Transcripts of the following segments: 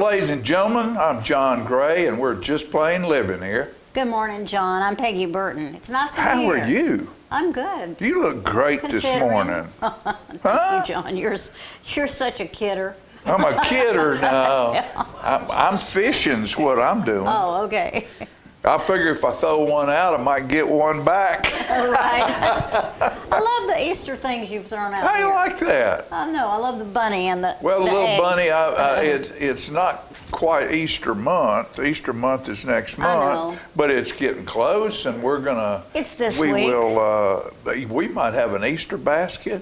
ladies and gentlemen. I'm John Gray, and we're just plain living here. Good morning, John. I'm Peggy Burton. It's nice to be How here. are you? I'm good. You look great this morning. Thank you, John. You're such a kidder. I'm a kidder now. I'm fishing's what I'm doing. Oh, okay. I figure if I throw one out, I might get one back. All right. I love the Easter things you've thrown out. How here. you like that? I know. I love the bunny and the Well, the little eggs. bunny, it's not quite Easter month. Easter month is next month, but it's getting close, and we're gonna. It's this week. We might have an Easter basket,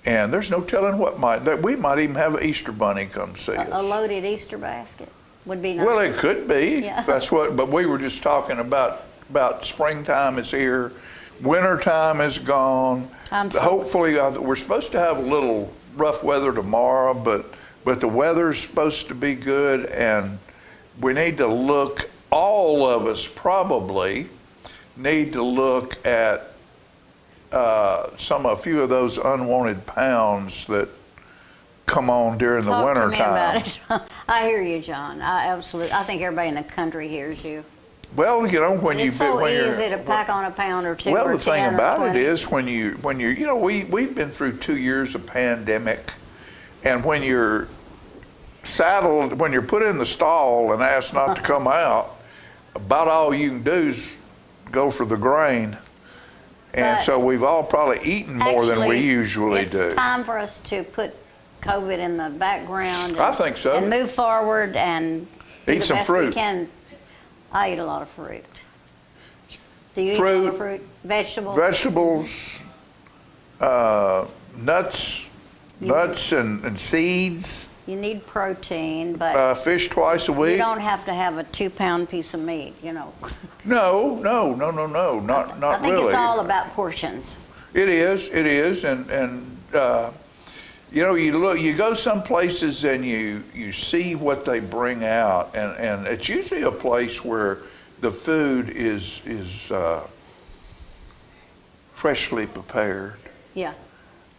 and there's no telling we might even have an Easter bunny come see us. A loaded Easter basket would be nice. Well, it could be. Yeah. That's what. But we were just talking about springtime is here, wintertime is gone. Hopefully, we're supposed to have a little rough weather tomorrow, but the weather's supposed to be good, and we need to look. All of us probably need to look at a few of those unwanted pounds that come on during the winter to me time. about it. I hear you, John. I think everybody in the country hears you. Well, you know, when it's so easy to pack on a pound or two. Well, or the thing 10 about or 20. it is we've been through 2 years of pandemic, and when you're saddled, when you're put in the stall and asked not to come out, about all you can do is go for the grain. And so we've all probably eaten more than we usually do. It's time for us to put COVID in the background. I think so. And move forward and eat some fruit. We can. I eat a lot of fruit. Do you eat a lot of fruit? Vegetables? Vegetables, nuts and seeds. You need protein, but fish twice a week. You don't have to have a 2-pound piece of meat, you know. No, not really. I think it's all about portions. It is, and you go some places and you see what they bring out, and it's usually a place where the food is freshly prepared. Yeah.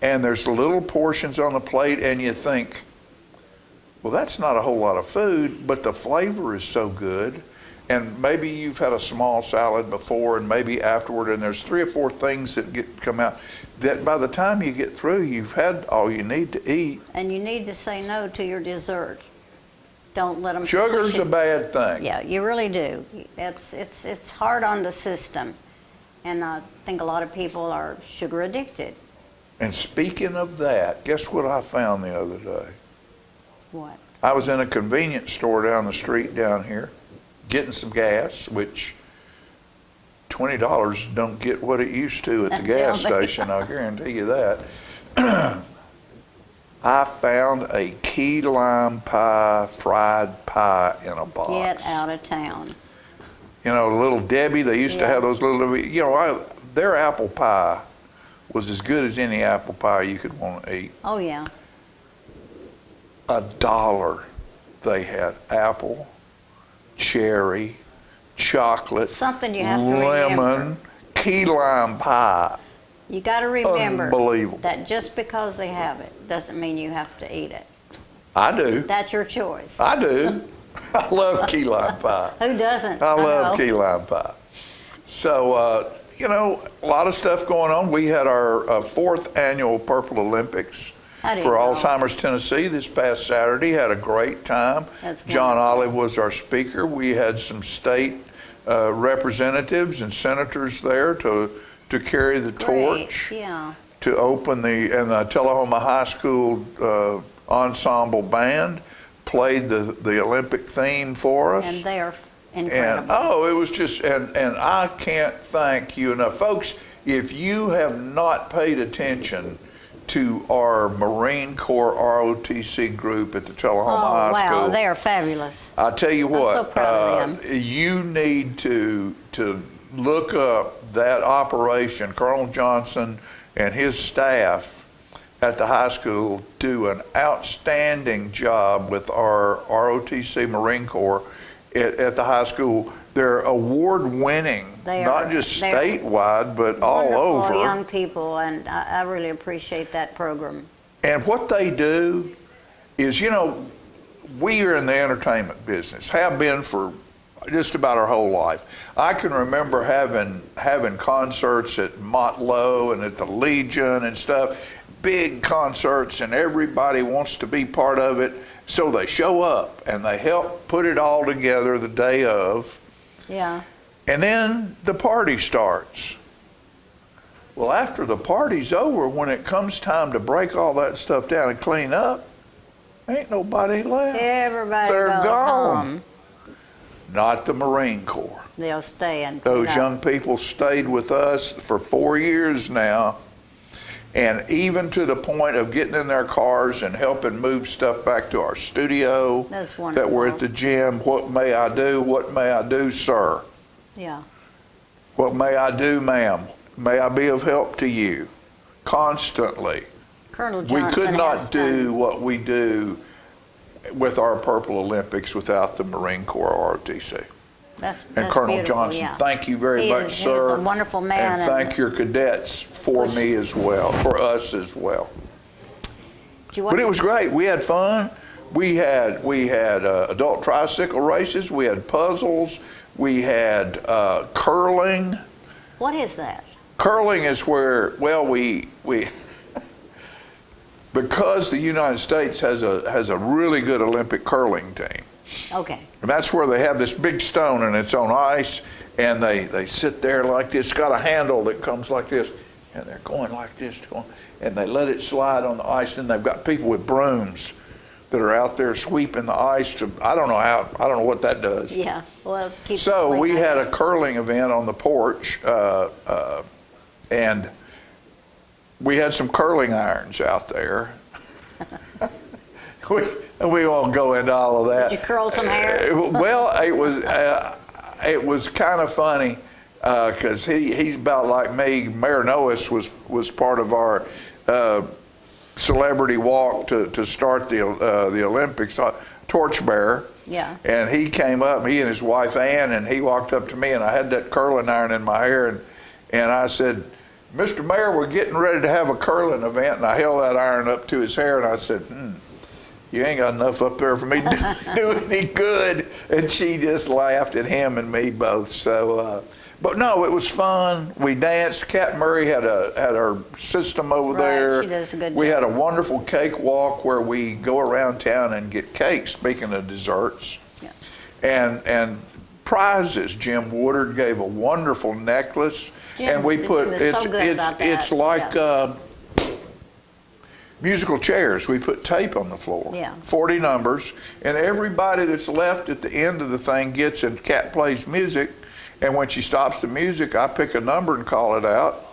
And there's little portions on the plate, and you think, well, that's not a whole lot of food, but the flavor is so good. And maybe you've had a small salad before, and maybe afterward, and there's 3 or 4 things that come out that by the time you get through, you've had all you need to eat. And you need to say no to your dessert. Don't let them. Sugar's a bad thing. Yeah, you really do. It's hard on the system, and I think a lot of people are sugar addicted. And speaking of that, guess what I found the other day? What? I was in a convenience store down the street down here, getting some gas, which $20 don't get what it used to at the gas station, I'll guarantee you that. I found a key lime pie, fried pie in a box. Get out of town. You know, Little Debbie, they used to have those little, their apple pie was as good as any apple pie you could want to eat. Oh, yeah. $1 they had apple, cherry, chocolate, something you have to lemon, remember. Key lime pie. You got to remember Unbelievable. that just because they have it doesn't mean you have to eat it. I do. That's your choice. I do. I love key lime pie. Who doesn't? I love key lime pie. So, a lot of stuff going on. We had our 4th annual Purple Olympics for Alzheimer's Tennessee this past Saturday. Had a great time. John Olive was our speaker. We had some state representatives and senators there to carry the torch, to open the Telehoma High School ensemble band played the Olympic theme for us. And they are incredible. And it was just, and I can't thank you enough. Folks, if you have not paid attention to our Marine Corps ROTC group at the Telehoma High School. Wow, they are fabulous. I tell you what, I'm so proud of them. You need to look up that operation. Colonel Johnson and his staff at the high school do an outstanding job with our ROTC Marine Corps at the high school. They're award-winning, not just statewide, but all over. Young people, and I really appreciate that program. And what they do is, we are in the entertainment business, have been for just about our whole life. I can remember having concerts at Motlow and at the Legion and stuff, big concerts, and everybody wants to be part of it. So they show up and they help put it all together the day of. Yeah. And then the party starts. Well, after the party's over, when it comes time to break all that stuff down and clean up, ain't nobody left. Everybody They're goes gone. home. Not the Marine Corps. They'll stay and clean Those up. young people stayed with us for 4 years now, and even to the point of getting in their cars and helping move stuff back to our studio. That's wonderful. That we're at the gym. What may I do? What may I do, sir? Yeah. What may I do, ma'am? May I be of help to you? Constantly. Colonel Johnson We could has not do done- what we do with our Purple Olympics without the Marine Corps ROTC. That's And Colonel beautiful, Johnson, yeah. thank you very He much, is- sir. He's a wonderful man. And thank your cadets for me as well, for us as well. But it was great. We had fun. We had adult tricycle races. We had puzzles. We had curling. What is that? Curling is where, well, we because the United States has a really good Olympic curling team. Okay. And that's where they have this big stone and it's on ice, and they sit there like this. It's got a handle that comes like this, and they're going like this, and they let it slide on the ice. And they've got people with brooms that are out there sweeping the ice to, I don't know what that does. Yeah. Well, keep So it we clean, I had a guess. curling event on the porch, and we had some curling irons out there. we won't go into all of that. Did you curl some hair? Well, it was kind of funny because he's about like me. Mayor Noes was part of our celebrity walk to start the Olympics, torchbearer. Yeah. And he came up, he and his wife Ann, and he walked up to me, and I had that curling iron in my hair, and I said, "Mr. Mayor, we're getting ready to have a curling event," and I held that iron up to his hair, and I said, "You ain't got enough up there for me to do any good." And she just laughed at him and me both. So, but no, it was fun. We danced. Cat Murray had her system over Right, there. she does a good We job. had a wonderful cake walk where we go around town and get cakes. Speaking of desserts, Yeah. and prizes. Jim Woodard gave a wonderful necklace, and we Jim put is so good about that. it's like. Yeah. Musical chairs. We put tape on the floor. Yeah. 40 numbers, and everybody that's left at the end of the thing gets, and Kat plays music, and when she stops the music, I pick a number and call it out,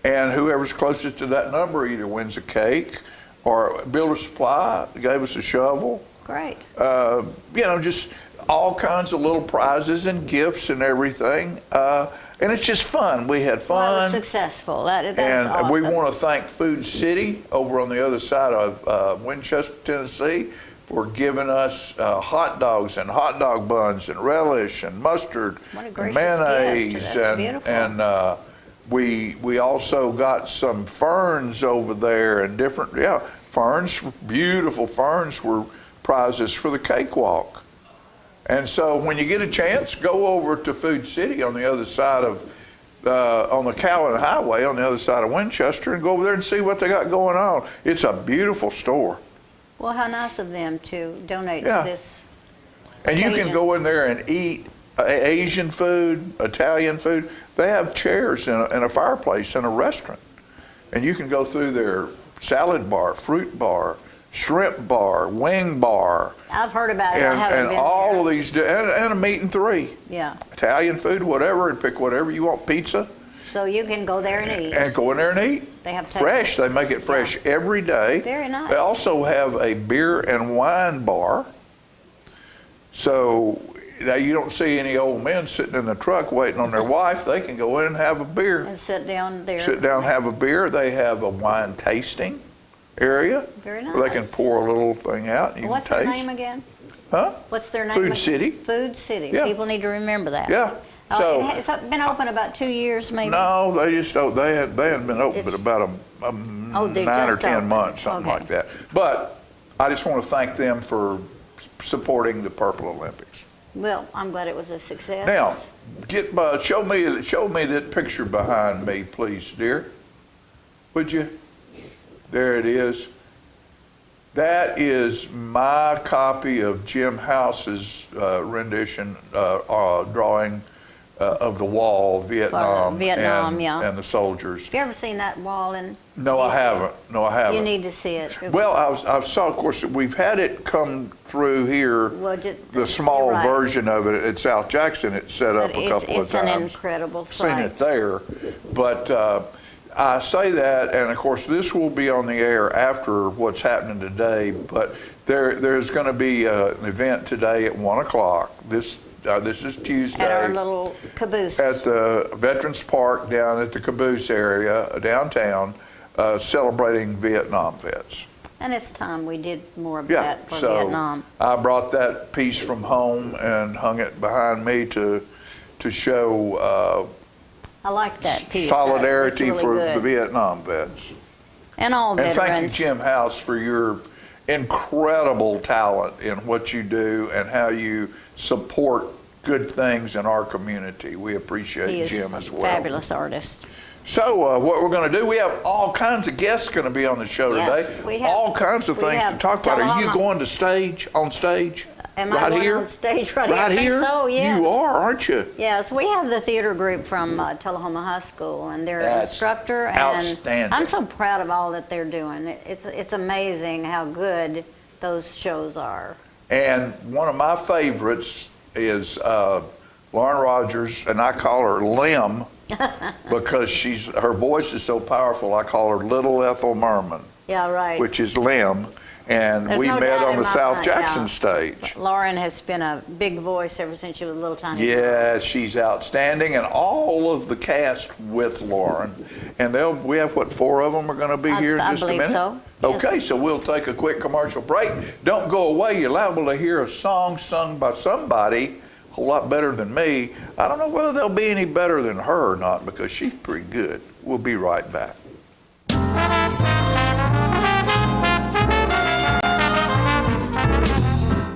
and whoever's closest to that number either wins a cake or Builder Supply gave us a shovel. Great. Just all kinds of little prizes and gifts and everything. And it's just fun. We had fun. Well, it was successful. That's And awesome. we want to thank Food City over on the other side of Winchester, Tennessee, for giving us hot dogs and hot dog buns and relish and mustard What a and gracious mayonnaise. gift. That's beautiful. And we also got some ferns over there and different, ferns, beautiful ferns were prizes for the cakewalk. And so when you get a chance, go over to Food City on the other side of, on the Cowan Highway on the other side of Winchester, and go over there and see what they got going on. It's a beautiful store. Well, how nice of them to donate Yeah. to this. And you can occasion. go in there and eat Asian food, Italian food. They have chairs and a fireplace in a restaurant. And you can go through their salad bar, fruit bar, shrimp bar, wing bar, I've heard about it. I haven't and been all there. of these, and a meat and three. Yeah. Italian food, whatever, and pick whatever you want, pizza, So you can go there and eat. and go in there and eat. They have fresh. tables. They make it fresh every day. Very nice. They also have a beer and wine bar. So now you don't see any old men sitting in the truck waiting on their wife. They can go in and have a beer. And sit down there. Sit down, have a beer. They have a wine tasting area. Very Where they can nice. pour a little thing out and you What's can their taste. name again? Huh? What's their name? Food again? City. Food City. Yeah. People need to remember that. Yeah. So it's been open about 2 years, maybe. no, they just don't. They hadn't been open but It's- about a Oh, they 9 or just 10 opened. months, something Okay. like that. But I just want to thank them for supporting the Purple Olympics. Well, I'm glad it was a success. Now, show me that picture behind me, please, dear. Would you? There it is. That is my copy of Jim House's rendition, drawing of the wall, Vietnam, and the soldiers. Have you ever seen that wall in? No, I haven't. No, I haven't. You need to see it. Well, I saw, of course, we've had it come through here, the small version of it at South Jackson. It's set up a couple of times. It's an incredible sight. Seen it there. But I say that, and of course, this will be on the air after what's happening today, but there's going to be an event today at 1 o'clock. This is Tuesday. At our little caboose. At the Veterans Park down at the caboose area, downtown, celebrating Vietnam vets. And it's time we did more of that for Vietnam. I brought that piece from home and hung it behind me to show I like that piece. solidarity really for good. the Vietnam vets. And all veterans. And thank you, Jim House, for your incredible talent in what you do and how you support good things in our community. We appreciate Jim as well. Fabulous artist. So what we're going to do, we have all kinds of guests going to be on the show today. We have, all kinds of things to talk about. Are you going to on stage? Am right I going here? on stage right here? I think so, yes. You are, aren't you? Yes, we have the theater group from Telehoma High School, and they're an instructor. And outstanding. I'm so proud of all that they're doing. It's amazing how good those shows are. And one of my favorites is Lauren Rogers, and I call her Lim because her voice is so powerful. I call her Little Ethel Merman. Yeah, right. Which is Lim. And There's we no met doubt on in the my South mind, Jackson stage. Lauren has been a big voice ever since she was a little tiny girl. Yeah, she's outstanding, and all of the cast with Lauren. And we have, 4 of them are going to be here in just a minute? I believe so. Okay, yes. so we'll take a quick commercial break. Don't go away. You're liable to hear a song sung by somebody a whole lot better than me. I don't know whether they'll be any better than her or not, because she's pretty good. We'll be right back.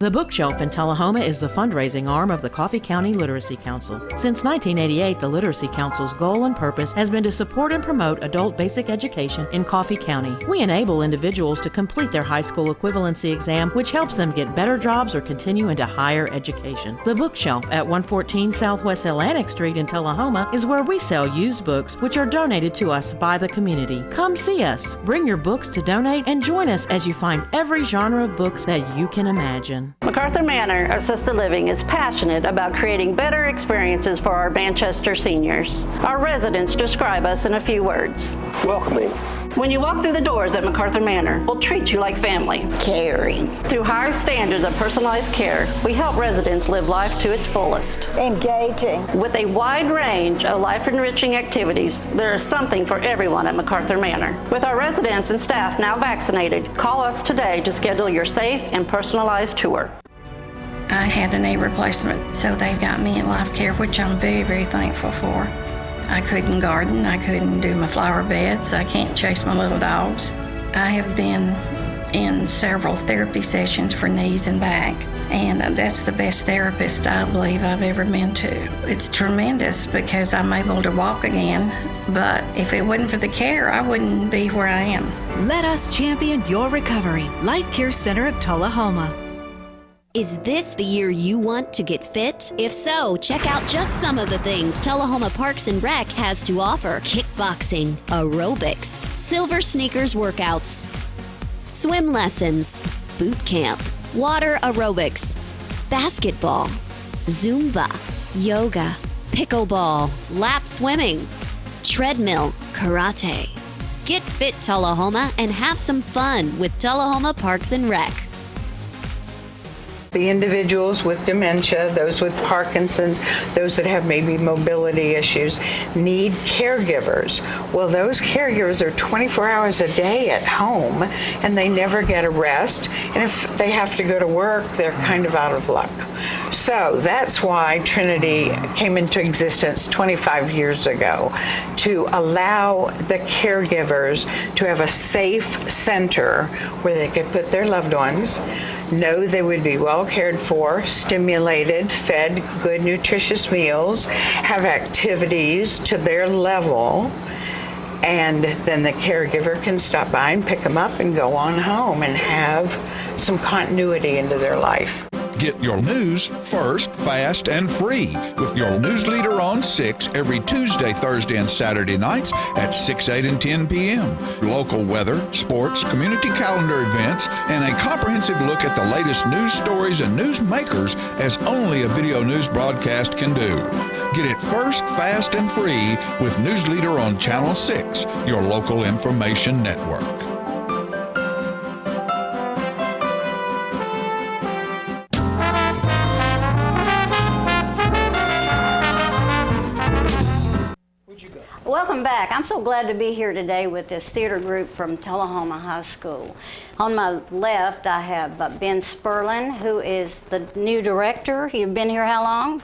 The Bookshelf in Telehoma is the fundraising arm of the Coffee County Literacy Council. Since 1988, the Literacy Council's goal and purpose has been to support and promote adult basic education in Coffee County. We enable individuals to complete their high school equivalency exam, which helps them get better jobs or continue into higher education. The Bookshelf at 114 Southwest Atlantic Street in Telehoma is where we sell used books, which are donated to us by the community. Come see us, bring your books to donate, and join us as you find every genre of books that you can imagine. Macarthur Manor Assisted Living is passionate about creating better experiences for our Manchester seniors. Our residents describe us in a few words. Welcoming. When you walk through the doors at Macarthur Manor, we'll treat you like family. Caring. Through high standards of personalized care, we help residents live life to its fullest. Engaging. With a wide range of life-enriching activities, there is something for everyone at Macarthur Manor. With our residents and staff now vaccinated, call us today to schedule your safe and personalized tour. I had a knee replacement, so they've got me in life care, which I'm very, very thankful for. I couldn't garden, I couldn't do my flower beds, I can't chase my little dogs. I have been in several therapy sessions for knees and back, and that's the best therapist I believe I've ever been to. It's tremendous because I'm able to walk again, but if it wasn't for the care, I wouldn't be where I am. Let us champion your recovery. Life Care Center of Telehoma. Is this the year you want to get fit? If so, check out just some of the things Telehoma Parks and Rec has to offer. Kickboxing, aerobics, silver sneakers workouts, swim lessons, boot camp, water aerobics, basketball, Zumba, yoga, pickleball, lap swimming, treadmill, karate. Get fit, Telehoma, and have some fun with Telehoma Parks and Rec. The individuals with dementia, those with Parkinson's, those that have maybe mobility issues, need caregivers. Well, those caregivers are 24 hours a day at home, and they never get a rest. And if they have to go to work, they're kind of out of luck. So that's why Trinity came into existence 25 years ago, to allow the caregivers to have a safe center where they could put their loved ones, know they would be well cared for, stimulated, fed good, nutritious meals, have activities to their level, and then the caregiver can stop by and pick them up and go on home and have some continuity into their life. Get your news first, fast, and free with your news leader on 6 every Tuesday, Thursday, and Saturday nights at 6, 8, and 10 p.m. Local weather, sports, community calendar events, and a comprehensive look at the latest news stories and news makers as only a video news broadcast can do. Get it first, fast, and free with News Leader on Channel 6, your local information network. Welcome back. I'm so glad to be here today with this theater group from Telehoma High School. On my left, I have Ben Sperlin, who is the new director. You've been here how long?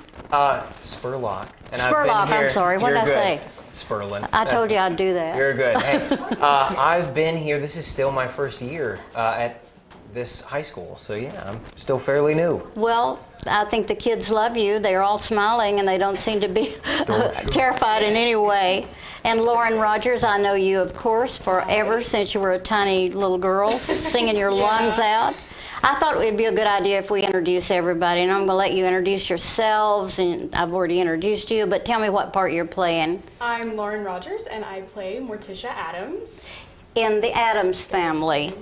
Spurlock. And Spurlock, I've been here. I'm sorry. What did I say? Sperlin. I told you I'd do that. You're good. Hey, I've been here. This is still my first year at this high school. So yeah, I'm still fairly new. Well, I think the kids love you. They're all smiling and they don't seem to be terrified in any way. And Lauren Rogers, I know you, of course, forever since you were a tiny little girl singing your lungs out. I thought it would be a good idea if we introduce everybody, and I'm going to let you introduce yourselves, and I've already introduced you, but tell me what part you're playing. I'm Lauren Rogers, and I play Morticia Adams. In the Addams Family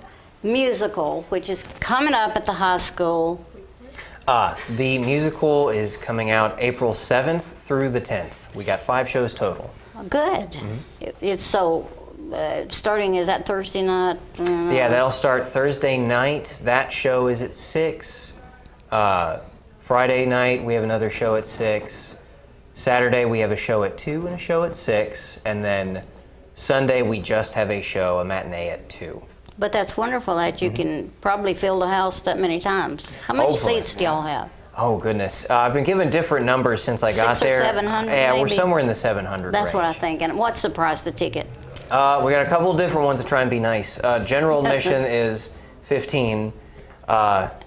musical, which is coming up at the high school. The musical is coming out April 7th through the 10th. We got 5 shows total. Good. Mm-hmm. It's so, starting, is that Thursday night? Yeah, that'll start Thursday night. That show is at 6. Friday night, we have another show at 6. Saturday, we have a show at 2 and a show at 6. And then Sunday, we just have a show, a matinee at 2. But that's wonderful that you can probably fill the house that many times. How many seats do y'all have? Oh, goodness. I've been given different numbers since I got 600 there. or 700 Yeah, maybe? we're somewhere in the 700 That's range. what I think. And what's the price of the ticket? We got a couple different ones to try and be nice. General admission is $15.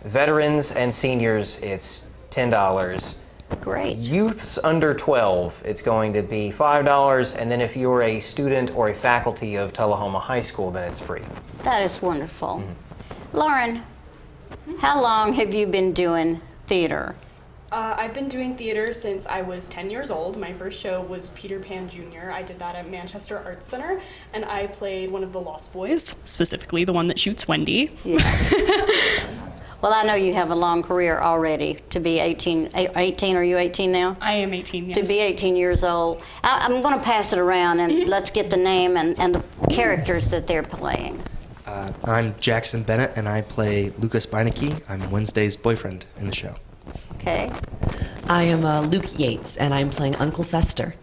Veterans and seniors, it's $10. Great. Youths under 12, it's going to be $5. And then if you're a student or a faculty of Telehoma High School, then it's free. That is wonderful. Lauren, how long have you been doing theater? I've been doing theater since I was 10 years old. My first show was Peter Pan Jr. I did that at Manchester Arts Center, and I played one of the Lost Boys, specifically the one that shoots Wendy. Yeah. Well, I know you have a long career already to be 18. 18, are you 18 now? I am 18, yes. To be 18 years old. I'm going to pass it around and let's get the name and the characters that they're playing. I'm Jackson Bennett, and I play Lucas Beinecke. I'm Wednesday's boyfriend in the show. Okay. I am Luke Yates, and I'm playing Uncle Fester.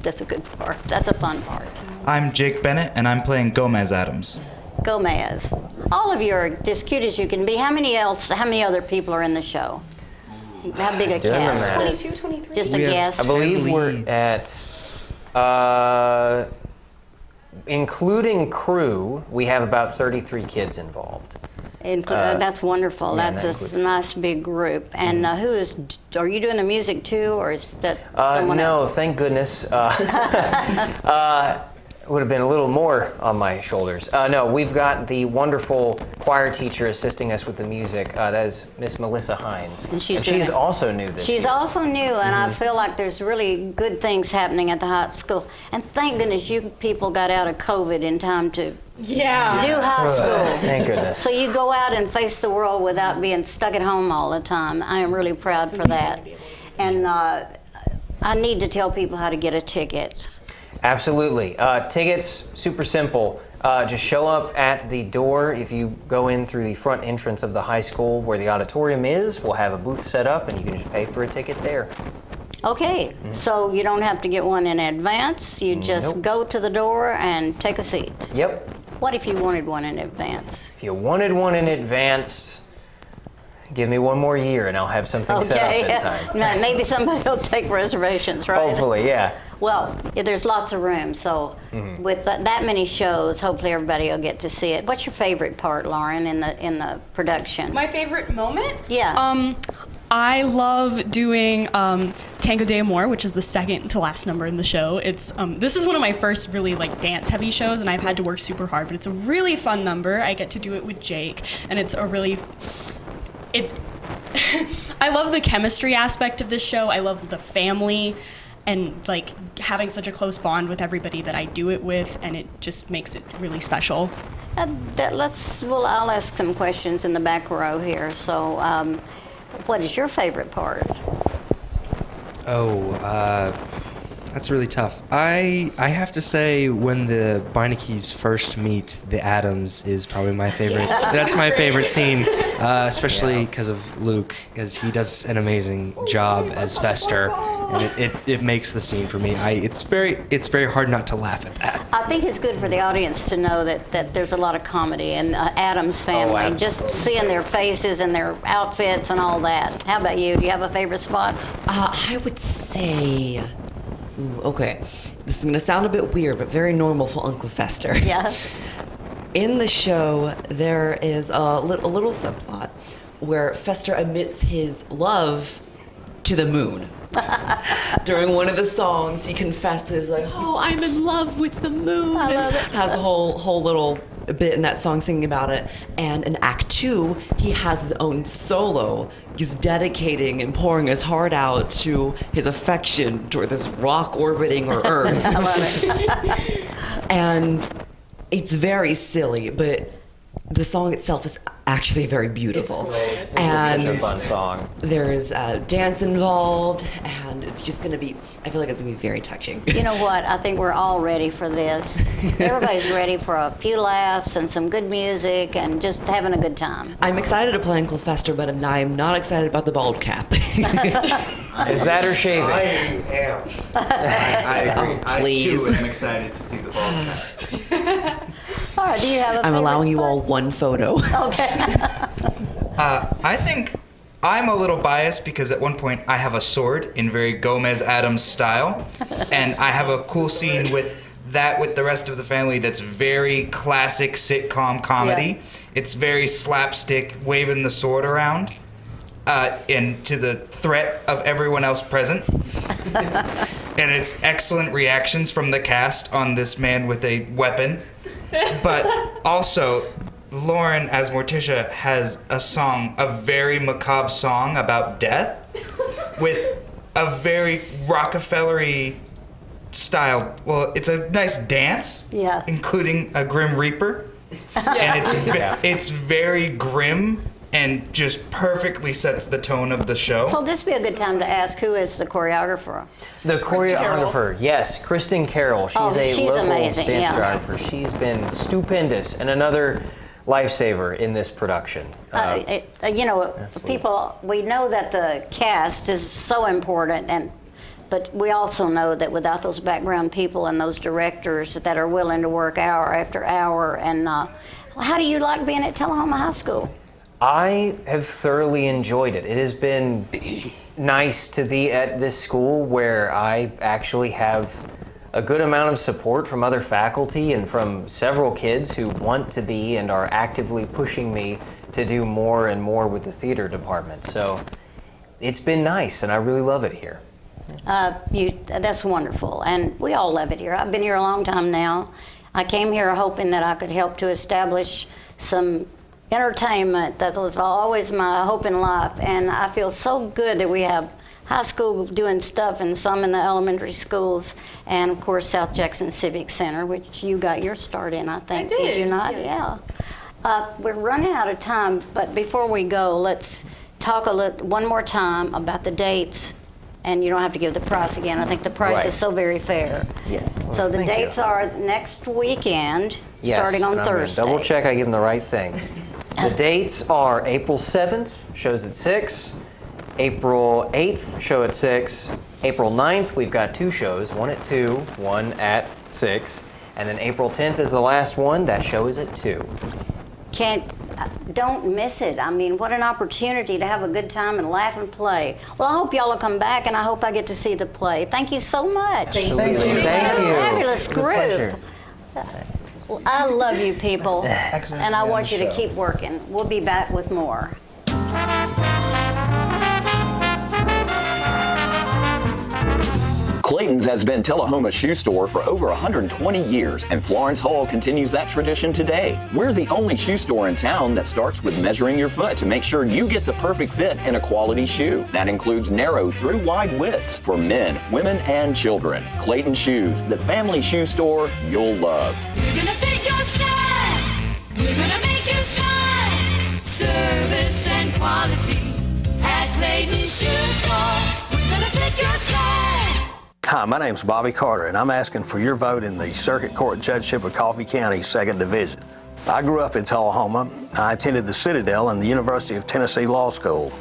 That's a good part. That's a fun part. I'm Jake Bennett, and I'm playing Gomez Adams. Gomez. All of you are as cute as you can be. How many other people are in the show? How big a cast? 22, 23. Just a guess? I believe we're at, including crew, we have about 33 kids involved. That's wonderful. Yeah, That's a nice big group. And are you doing the music too, or is that someone else? No, thank goodness. Would have been a little more on my shoulders. No, we've got the wonderful choir teacher assisting us with the music. That is Miss Melissa Hines. And she's also new this year. She's also new, and I feel like there's really good things happening at the high school. And thank goodness you people got out of COVID in time to do high school. Thank goodness. So you go out and face the world without being stuck at home all the time. I am really proud for that. And I need to tell people how to get a ticket. Absolutely. Tickets, super simple. Just show up at the door. If you go in through the front entrance of the high school where the auditorium is, we'll have a booth set up and you can just pay for a ticket there. Okay, so you don't have to get one in advance. You just go to the door and take a seat. Yep. What if you wanted one in advance? If you wanted one in advance, give me one more year and I'll have something set up in time. Maybe somebody will take reservations, right? Hopefully, yeah. Well, there's lots of room, so with that many shows, hopefully everybody will get to see it. What's your favorite part, Lauren, in the production? My favorite moment? Yeah. I love doing Tango De Amor, which is the second to last number in the show. It's this is one of my first really like dance-heavy shows, and I've had to work super hard, but it's a really fun number. I get to do it with Jake, and it's I love the chemistry aspect of this show. I love the family and like having such a close bond with everybody that I do it with, and it just makes it really special. I'll ask some questions in the back row here. So, what is your favorite part? That's really tough. I have to say when the Beinecke's first meet the Adams is probably my favorite. That's my favorite scene, especially because of Luke, as he does an amazing job as Fester, and it makes the scene for me. It's very hard not to laugh at that. I think it's good for the audience to know that there's a lot of comedy in Adams family. Just seeing their faces and their outfits and all that. How about you? Do you have a favorite spot? I would say... Ooh, okay, this is going to sound a bit weird, but very normal for Uncle Fester. Yeah. In the show, there is a little subplot where Fester admits his love to the moon. During one of the songs, he confesses, like, "Oh, I'm in love with the moon." I love it. Has a whole little bit in that song singing about it. And in Act 2, he has his own solo, just dedicating and pouring his heart out to his affection toward this rock orbiting or Earth. I love it. And it's very silly, but the song itself is actually very beautiful. It's and such a fun song. There's dance involved, and it's just going to be, I feel like it's going to be very touching. You know what? I think we're all ready for this. Everybody's ready for a few laughs and some good music and just having a good time. I'm excited to play Uncle Fester, but I'm not excited about the bald cap. Is that or shaving? I am. I agree. Please. I too am excited to see the bald cap. All right, do you have a I'm favorite allowing you spot? all one photo. Okay. I think I'm a little biased because at one point I have a sword in very Gomez Adams style, and I have a cool scene with the rest of the family that's very classic sitcom comedy. Yeah. It's very slapstick, waving the sword around, and to the threat of everyone else present. And it's excellent reactions from the cast on this man with a weapon. But also, Lauren, as Morticia, has a very macabre song about death with a very Rockefeller-y style. Well, it's a nice dance, Yeah. including a Grim Reaper. And it's very grim and just perfectly sets the tone of the show. So this would be a good time to ask, who is the choreographer? The choreographer, yes, Kristen Carroll. She's she's local amazing, dance yeah. choreographer. She's been stupendous and another lifesaver in this production. People, we know that the cast is so important, but we also know that without those background people and those directors that are willing to work hour after hour, and how do you like being at Telehoma High School? I have thoroughly enjoyed it. It has been nice to be at this school where I actually have a good amount of support from other faculty and from several kids who want to be and are actively pushing me to do more and more with the theater department. So it's been nice, and I really love it here. That's wonderful, and we all love it here. I've been here a long time now. I came here hoping that I could help to establish some entertainment. That was always my hope in life, and I feel so good that we have high school doing stuff and some in the elementary schools, and of course South Jackson Civic Center, which you got your start in, I think. I did, you not? yes. Yeah. We're running out of time, but before we go, let's talk one more time about the dates. And you don't have to give the price again. I think the price Right. is so very fair. Yeah. So the dates are next weekend, Yes, starting on and I'm gonna Thursday. double check I give them the right thing. The dates are April 7th, shows at 6. April 8th, show at 6. April 9th, we've got 2 shows, one at 2, one at 6. And then April 10th is the last one, that show is at 2. don't miss it. I mean, what an opportunity to have a good time and laugh and play. Well, I hope y'all will come back, and I hope I get to see the play. Thank you so much. Thank you. Thank you. Fabulous It's a group. pleasure. Well, I love you people, Excellent. and I want you to keep working. We'll be back with more. Clayton's has been Telehoma's shoe store for over 120 years, and Florence Hall continues that tradition today. We're the only shoe store in town that starts with measuring your foot to make sure you get the perfect fit in a quality shoe. That includes narrow through wide widths for men, women, and children. Clayton Shoes, the family shoe store you'll love. We're gonna fit your style. We're gonna make you smile. Service and quality at Clayton Shoe Store. We're gonna fit your style. Hi, my name's Bobby Carter, and I'm asking for your vote in the Circuit Court Judgeship of Coffee County, 2nd Division. I grew up in Telehoma. I attended the Citadel and the University of Tennessee Law School.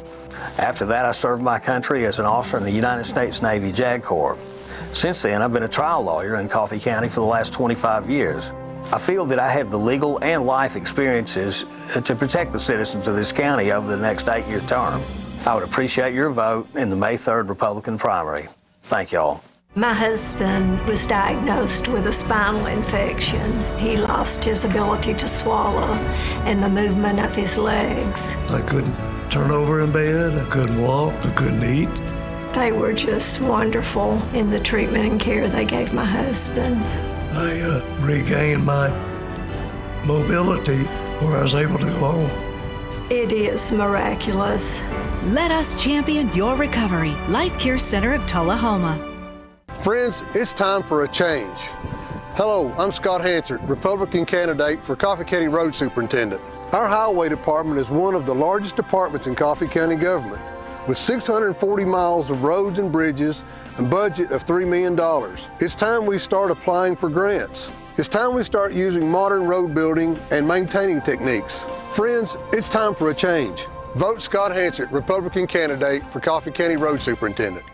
After that, I served my country as an officer in the United States Navy JAG Corps. Since then, I've been a trial lawyer in Coffee County for the last 25 years. I feel that I have the legal and life experiences to protect the citizens of this county over the next 8-year term. I would appreciate your vote in the May 3rd Republican primary. Thank y'all. My husband was diagnosed with a spinal infection. He lost his ability to swallow and the movement of his legs. I couldn't turn over in bed, I couldn't walk, I couldn't eat. They were just wonderful in the treatment and care they gave my husband. I regained my mobility where I was able to go home. It is miraculous. Let us champion your recovery. Life Care Center of Telehoma. Friends, it's time for a change. Hello, I'm Scott Hansard, Republican candidate for Coffee County Road Superintendent. Our Highway Department is one of the largest departments in Coffee County government, with 640 miles of roads and bridges and budget of $3 million. It's time we start applying for grants. It's time we start using modern road building and maintaining techniques. Friends, it's time for a change. Vote Scott Hansard, Republican candidate for Coffee County Road Superintendent.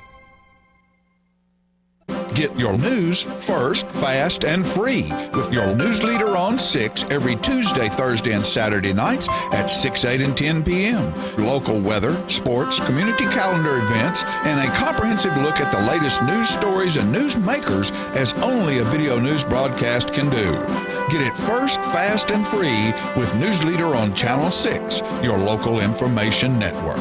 Get your news first, fast, and free with your news leader on 6 every Tuesday, Thursday, and Saturday nights at 6, 8, and 10 p.m. Local weather, sports, community calendar events, and a comprehensive look at the latest news stories and news makers as only a video news broadcast can do. Get it first, fast, and free with News Leader on Channel 6, your local information network.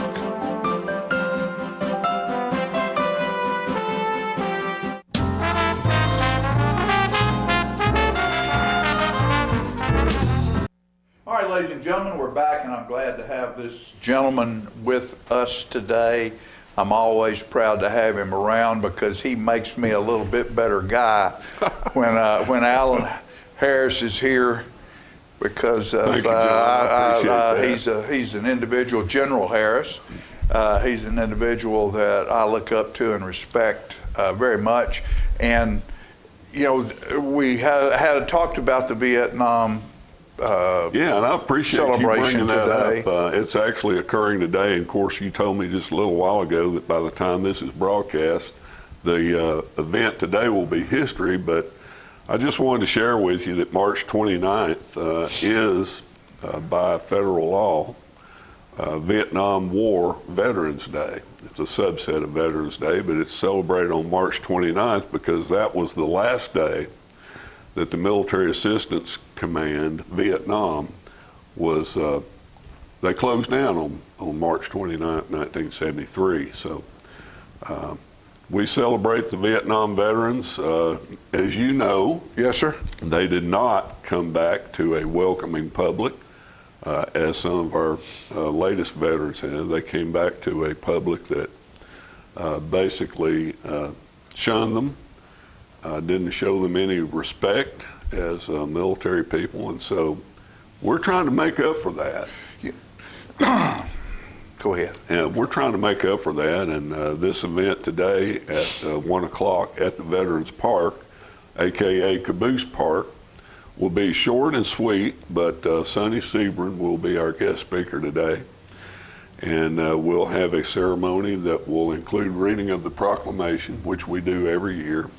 All right, ladies and gentlemen, we're back, and I'm glad to have this gentleman with us today. I'm always proud to have him around because he makes me a little bit better guy when Alan Harris is here, because of, Thank you, John. I appreciate he's an individual, General Harris. He's an individual that I look up to and respect very much. And, you know, we had talked about the Vietnam yeah, and I appreciate you bringing that up. It's actually occurring today. And of course, you told me just a little while ago that by the time this is broadcast, the event today will be history. But I just wanted to share with you that March 29th is, by federal law, Vietnam War Veterans Day. It's a subset of Veterans Day, but it's celebrated on March 29th because that was the last day that the Military Assistance Command, Vietnam, was, they closed down on March 29, 1973. So we celebrate the Vietnam veterans. As you know, yes, sir, they did not come back to a welcoming public, as some of our latest veterans have. They came back to a public that basically shunned them, didn't show them any respect as military people, and so we're trying to make up for that. Go ahead. And we're trying to make up for that, and this event today at 1 o'clock at the Veterans Park, aka Caboose Park, will be short and sweet, but Sonny Sebring will be our guest speaker today. And we'll have a ceremony that will include reading of the proclamation, which we do every year.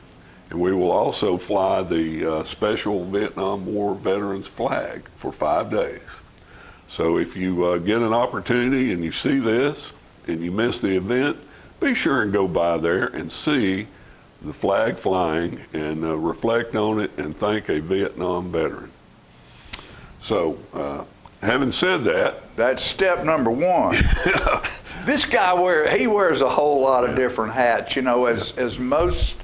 And we will also fly the special Vietnam War veterans flag for 5 days. So if you get an opportunity and you see this and you miss the event, be sure and go by there and see the flag flying and reflect on it and thank a Vietnam veteran. So, having said that, that's step number one. This guy wears a whole lot of different hats, you know, as most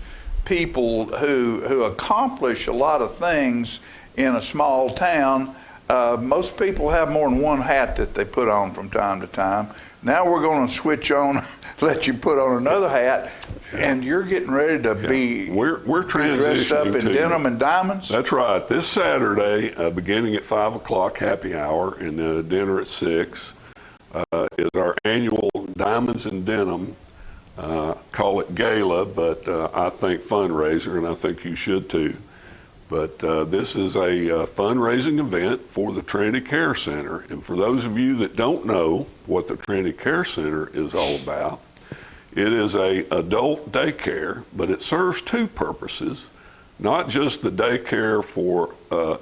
people who accomplish a lot of things in a small town, most people have more than one hat that they put on from time to time. Now we're going to switch on, let you put on another hat, and you're getting ready to be we're dressed up in denim and diamonds? That's right. This Saturday, beginning at 5 o'clock, happy hour, and dinner at 6, is our annual Diamonds and Denim, call it gala, but I think fundraiser, and I think you should too. But this is a fundraising event for the Trinity Care Center. And for those of you that don't know what the Trinity Care Center is all about, it is a adult daycare, but it serves two purposes. Not just the daycare for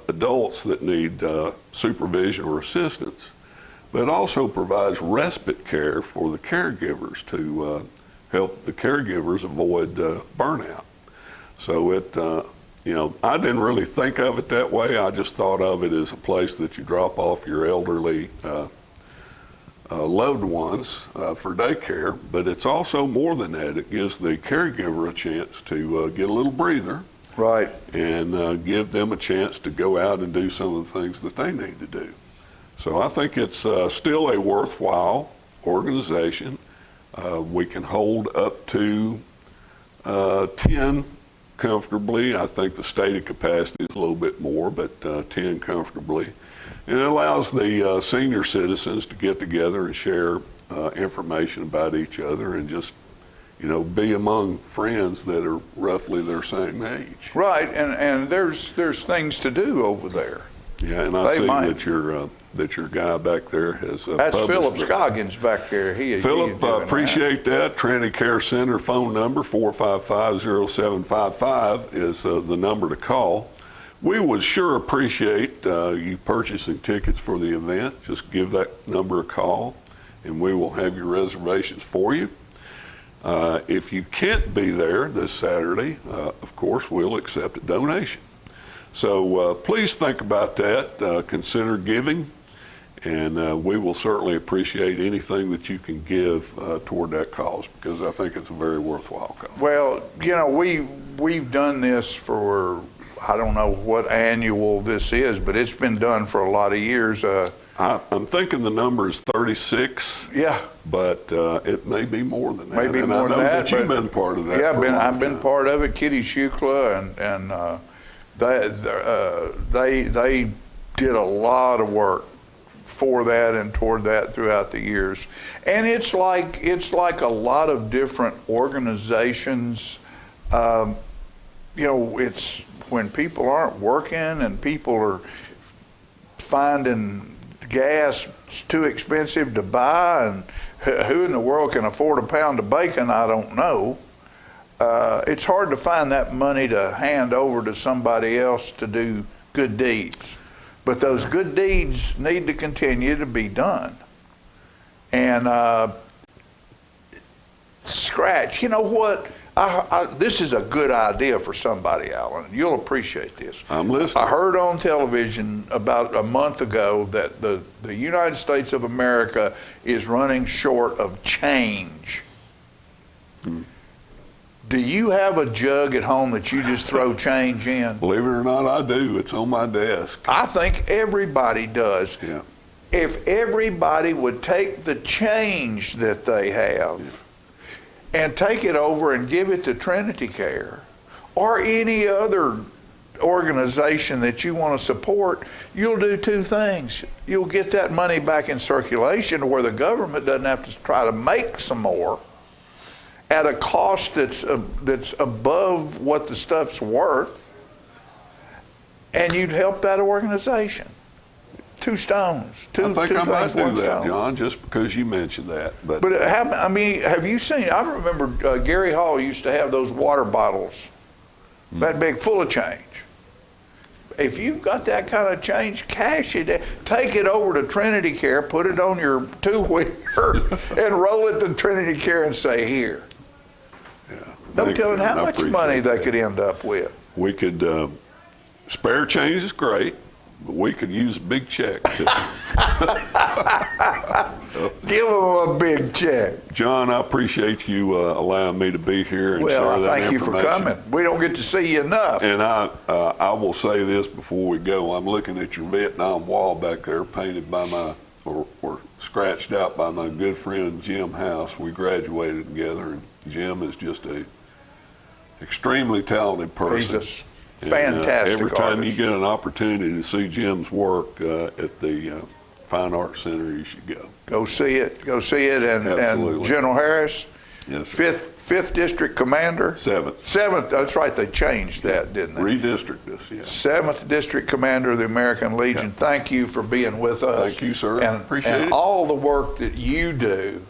adults that need supervision or assistance, but it also provides respite care for the caregivers to help the caregivers avoid burnout. So it you know, I didn't really think of it that way. I just thought of it as a place that you drop off your elderly loved ones for daycare, but it's also more than that. It gives the caregiver a chance to get a little breather. Right. And give them a chance to go out and do some of the things that they need to do. So I think it's still a worthwhile organization. We can hold up to 10 comfortably. I think the stated capacity is a little bit more, but 10 comfortably. And it allows the senior citizens to get together and share information about each other and just, you know, be among friends that are roughly their same age. Right, and there's things to do over there. Yeah, and I see that your guy back there has that's Philip Scoggins back there. Philip, appreciate that. Trinity Care Center phone number 455-0755 is the number to call. We would sure appreciate you purchasing tickets for the event. Just give that number a call, and we will have your reservations for you. If you can't be there this Saturday, of course, we'll accept a donation. So please think about that. Consider giving, and we will certainly appreciate anything that you can give toward that cause, because I think it's a very worthwhile cause. Well, you know, we've done this for, I don't know what annual this is, but it's been done for a lot of years. I'm thinking the number is 36. Yeah. But it may be more than that. Maybe more than that. You've been part of that. Yeah, I've been part of it. Kitty Shukla and they did a lot of work for that and toward that throughout the years. And it's like a lot of different organizations. You know, it's when people aren't working and people are finding gas too expensive to buy, and who in the world can afford a pound of bacon? I don't know. It's hard to find that money to hand over to somebody else to do good deeds. But those good deeds need to continue to be done. And scratch, you know what? This is a good idea for somebody, Alan. You'll appreciate this. I'm listening. I heard on television about a month ago that the United States of America is running short of change. Do you have a jug at home that you just throw change in? Believe it or not, I do. It's on my desk. I think everybody does. Yeah. If everybody would take the change that they have and take it over and give it to Trinity Care or any other organization that you want to support, you'll do two things. You'll get that money back in circulation where the government doesn't have to try to make some more at a cost that's above what the stuff's worth, and you'd help that organization. Two stones. I think I might do that, John, just because you mentioned that. But it happened. I mean, have you seen? I remember Gary Hall used to have those water bottles, that big, full of change, if you've got that kind of change, cash it. Take it over to Trinity Care, put it on your two-wheeler, and roll it to Trinity Care and say, here. Yeah. No telling how much money they could end up with. We could, spare change is great, but we could use a big check too. So, give them a big check. John, I appreciate you allowing me to be here and share that information. Thank you for coming. We don't get to see you enough. And I will say this before we go. I'm looking at your Vietnam wall back there painted by or scratched out by my good friend Jim House. We graduated together, and Jim is just a extremely talented person. He's a fantastic every time artist. you get an opportunity to see Jim's work at the Fine Arts Center, you should go. Go see it. And General Harris, yes, sir. Fifth District Commander. Seventh. That's right. They changed that, didn't they? Redistricted us. Yeah. 7th District Commander of the American Legion. Yeah. Thank you for being with us. Thank you, sir. And, Appreciate it. All the work that you do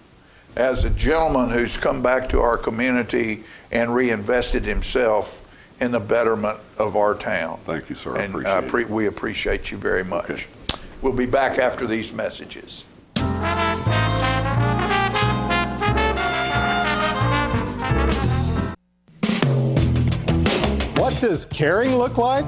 as a gentleman who's come back to our community and reinvested himself in the betterment of our town. Thank you, sir. And appreciate it. We appreciate you very much. Okay. We'll be back after these messages. What does caring look like?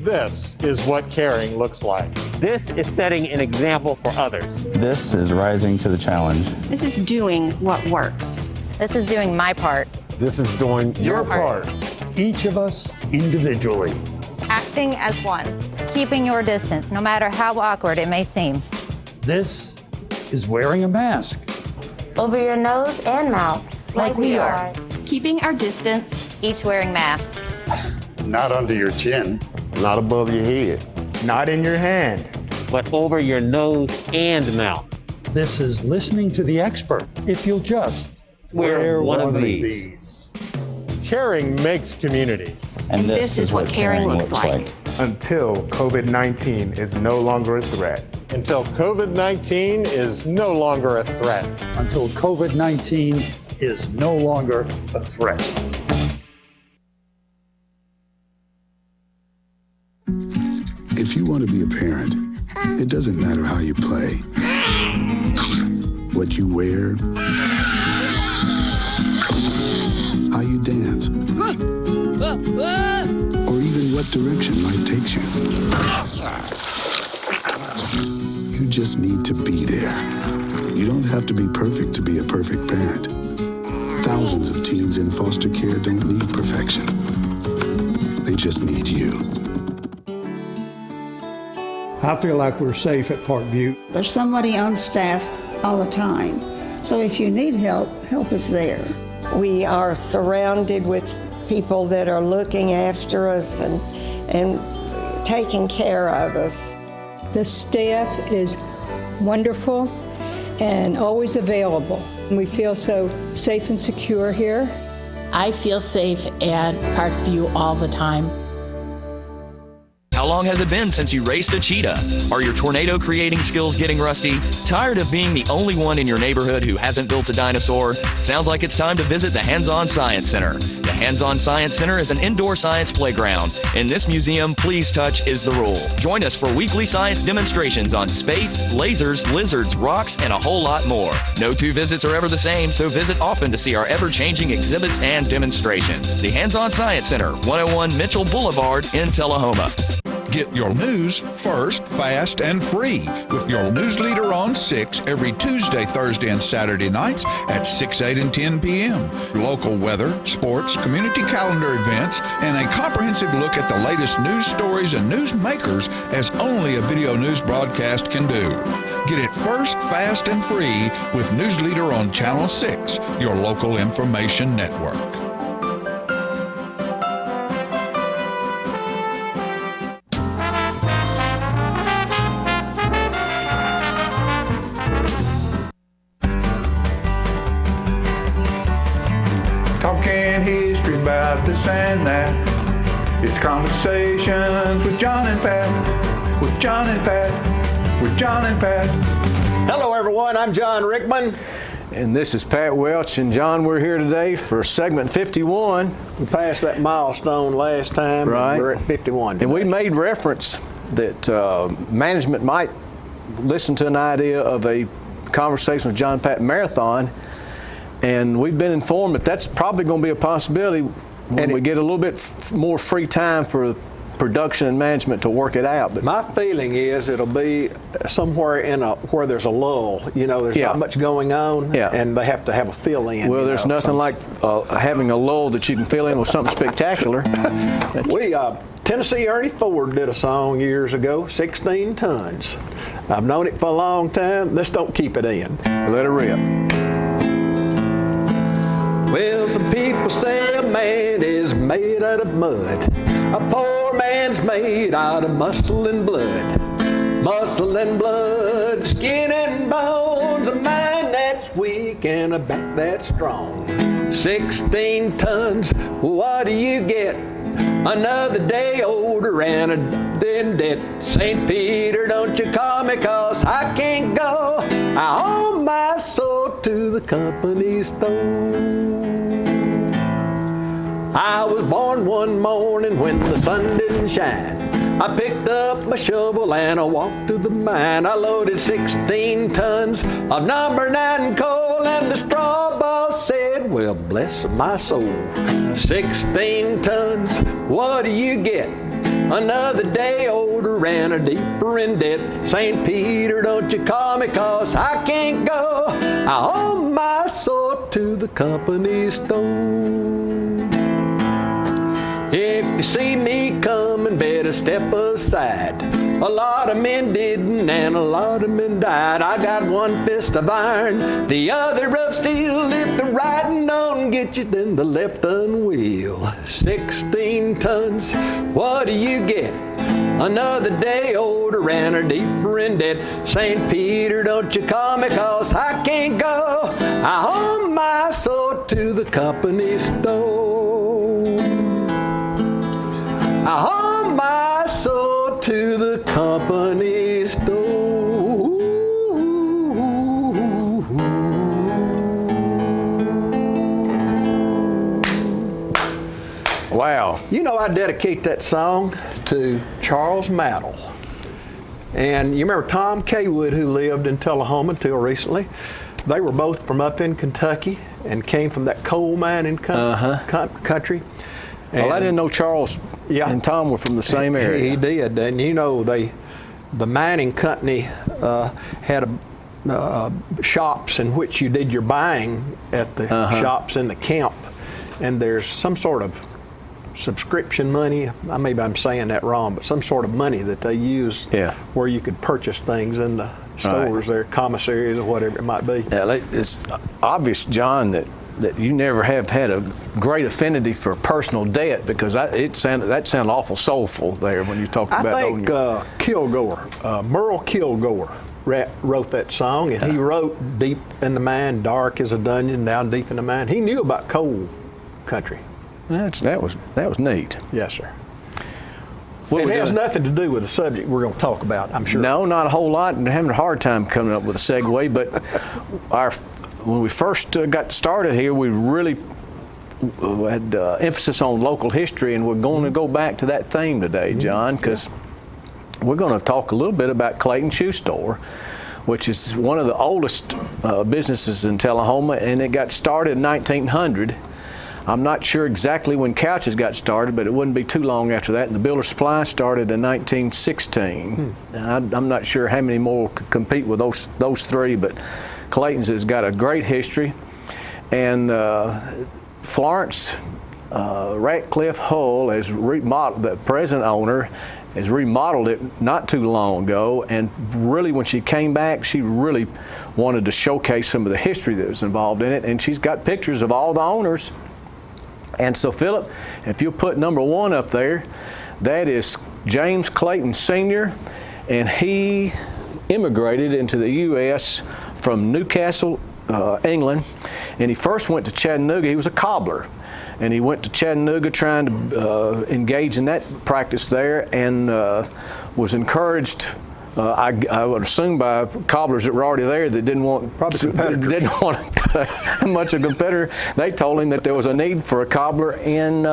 This is what caring looks like. This is setting an example for others. This is rising to the challenge. This is doing what works. This is doing my part. This is doing your part. Each of us individually. Acting as one. Keeping your distance, no matter how awkward it may seem. This is wearing a mask. Over your nose and mouth, like we are. Keeping our distance. Each wearing masks. Not under your chin. Not above your head. Not in your hand. But over your nose and mouth. This is listening to the expert. If you'll just wear one of these. Caring makes community. And this is what caring looks like. Until COVID-19 is no longer a threat. Until COVID-19 is no longer a threat. Until COVID-19 is no longer a threat. If you want to be a parent, it doesn't matter how you play, what you wear, how you dance, or even what direction life takes you. You just need to be there. You don't have to be perfect to be a perfect parent. Thousands of teens in foster care don't need perfection. They just need you. I feel like we're safe at Parkview. There's somebody on staff all the time. So if you need help, help is there. We are surrounded with people that are looking after us and taking care of us. The staff is wonderful and always available. We feel so safe and secure here. I feel safe at Parkview all the time. How long has it been since you raced a cheetah? Are your tornado creating skills getting rusty? Tired of being the only one in your neighborhood who hasn't built a dinosaur? Sounds like it's time to visit the Hands-On Science Center. The Hands-On Science Center is an indoor science playground. In this museum, please touch is the rule. Join us for weekly science demonstrations on space, lasers, lizards, rocks, and a whole lot more. No two visits are ever the same, so visit often to see our ever-changing exhibits and demonstrations. The Hands-On Science Center, 101 Mitchell Boulevard in Telehoma. Get your news first, fast, and free with your news leader on 6 every Tuesday, Thursday, and Saturday nights at 6, 8, and 10 p.m. Local weather, sports, community calendar events, and a comprehensive look at the latest news stories and news makers as only a video news broadcast can do. Get it first, fast, and free with News Leader on Channel 6, your local information network. Talking history about this and that. It's conversations with John and Pat. With John and Pat. With John and Pat. Hello, everyone. I'm John Rickman. And this is Pat Welch and John. We're here today for segment 51. We passed that milestone last time. Right. We're at 51 today. And we made reference that management might listen to an idea of a conversation with John Pat Marathon. And we've been informed that that's probably going to be a possibility when we get a little bit more free time for production and management to work it out. But my feeling is it'll be somewhere where there's a lull. You know, there's not much going on, and they have to have a fill-in. Well, there's nothing like having a lull that you can fill in with something spectacular. Tennessee Ernie Ford did a song years ago, 16 tons. I've known it for a long time. Let's don't keep it in. Let it rip. Well, some people say a man is made out of mud. A poor man's made out of muscle and blood. Muscle and blood, skin and bones, a mind that's weak and a back that's strong. 16 tons, what do you get? Another day older and then dead. St. Peter, don't you call me, 'cause I can't go. I owe my soul to the company store. I was born one morning when the sun didn't shine. I picked up my shovel and I walked to the mine. I loaded 16 tons of number 9 coal, and the straw boss said, well, bless my soul. 16 tons, what do you get? Another day older and a deeper in debt. St. Peter, don't you call me, 'cause I can't go. I owe my soul to the company store. If you see me coming, better step aside. A lot of men didn't and a lot of men died. I got one fist of iron, the other of steel. If the right don't get you, then the left will. 16 tons, what do you get? Another day older and a deeper in debt. St. Peter, don't you call me, 'cause I can't go. I owe my soul to the company store. I owe my soul to the company store. Wow. You know, I dedicate that song to Charles Maddle. And you remember Tom Kaywood, who lived in Telehoma until recently? They were both from up in Kentucky and came from that coal mining country. Well, I didn't know Charles and Tom were from the same area. He did, and you know, the mining company had shops in which you did your buying at the shops in the camp, and there's some sort of subscription money. Maybe I'm saying that wrong, but some sort of money that they use where you could purchase things in the stores, their commissaries or whatever it might be. Yeah, it's obvious, John, that you never have had a great affinity for personal debt, because that sounded awful soulful there when you talked about. I think Kilgore, Merle Kilgore, wrote that song, and he wrote "Deep in the Mine, Dark as a Dungeon, Down Deep in the Mine." He knew about coal country. That was neat. Yes, sir. It has nothing to do with the subject we're going to talk about, I'm sure. No, not a whole lot. I'm having a hard time coming up with a segue, but when we first got started here, we really had emphasis on local history, and we're going to go back to that theme today, John, because we're going to talk a little bit about Clayton Shoe Store, which is one of the oldest businesses in Telehoma, and it got started in 1900. I'm not sure exactly when couches got started, but it wouldn't be too long after that. And the Builder Supply started in 1916. And I'm not sure how many more could compete with those three, but Clayton's has got a great history. And Florence Ratcliffe Hull has remodeled, the present owner, has remodeled it not too long ago, and really when she came back, she really wanted to showcase some of the history that was involved in it, and she's got pictures of all the owners. And so, Philip, if you'll put number 1 up there, that is James Clayton Sr., and he immigrated into the U.S. from Newcastle, England, and he first went to Chattanooga. He was a cobbler, and he went to Chattanooga trying to engage in that practice there, and was encouraged I would assume by cobblers that were already there that didn't want much of a competitor. They told him that there was a need for a cobbler in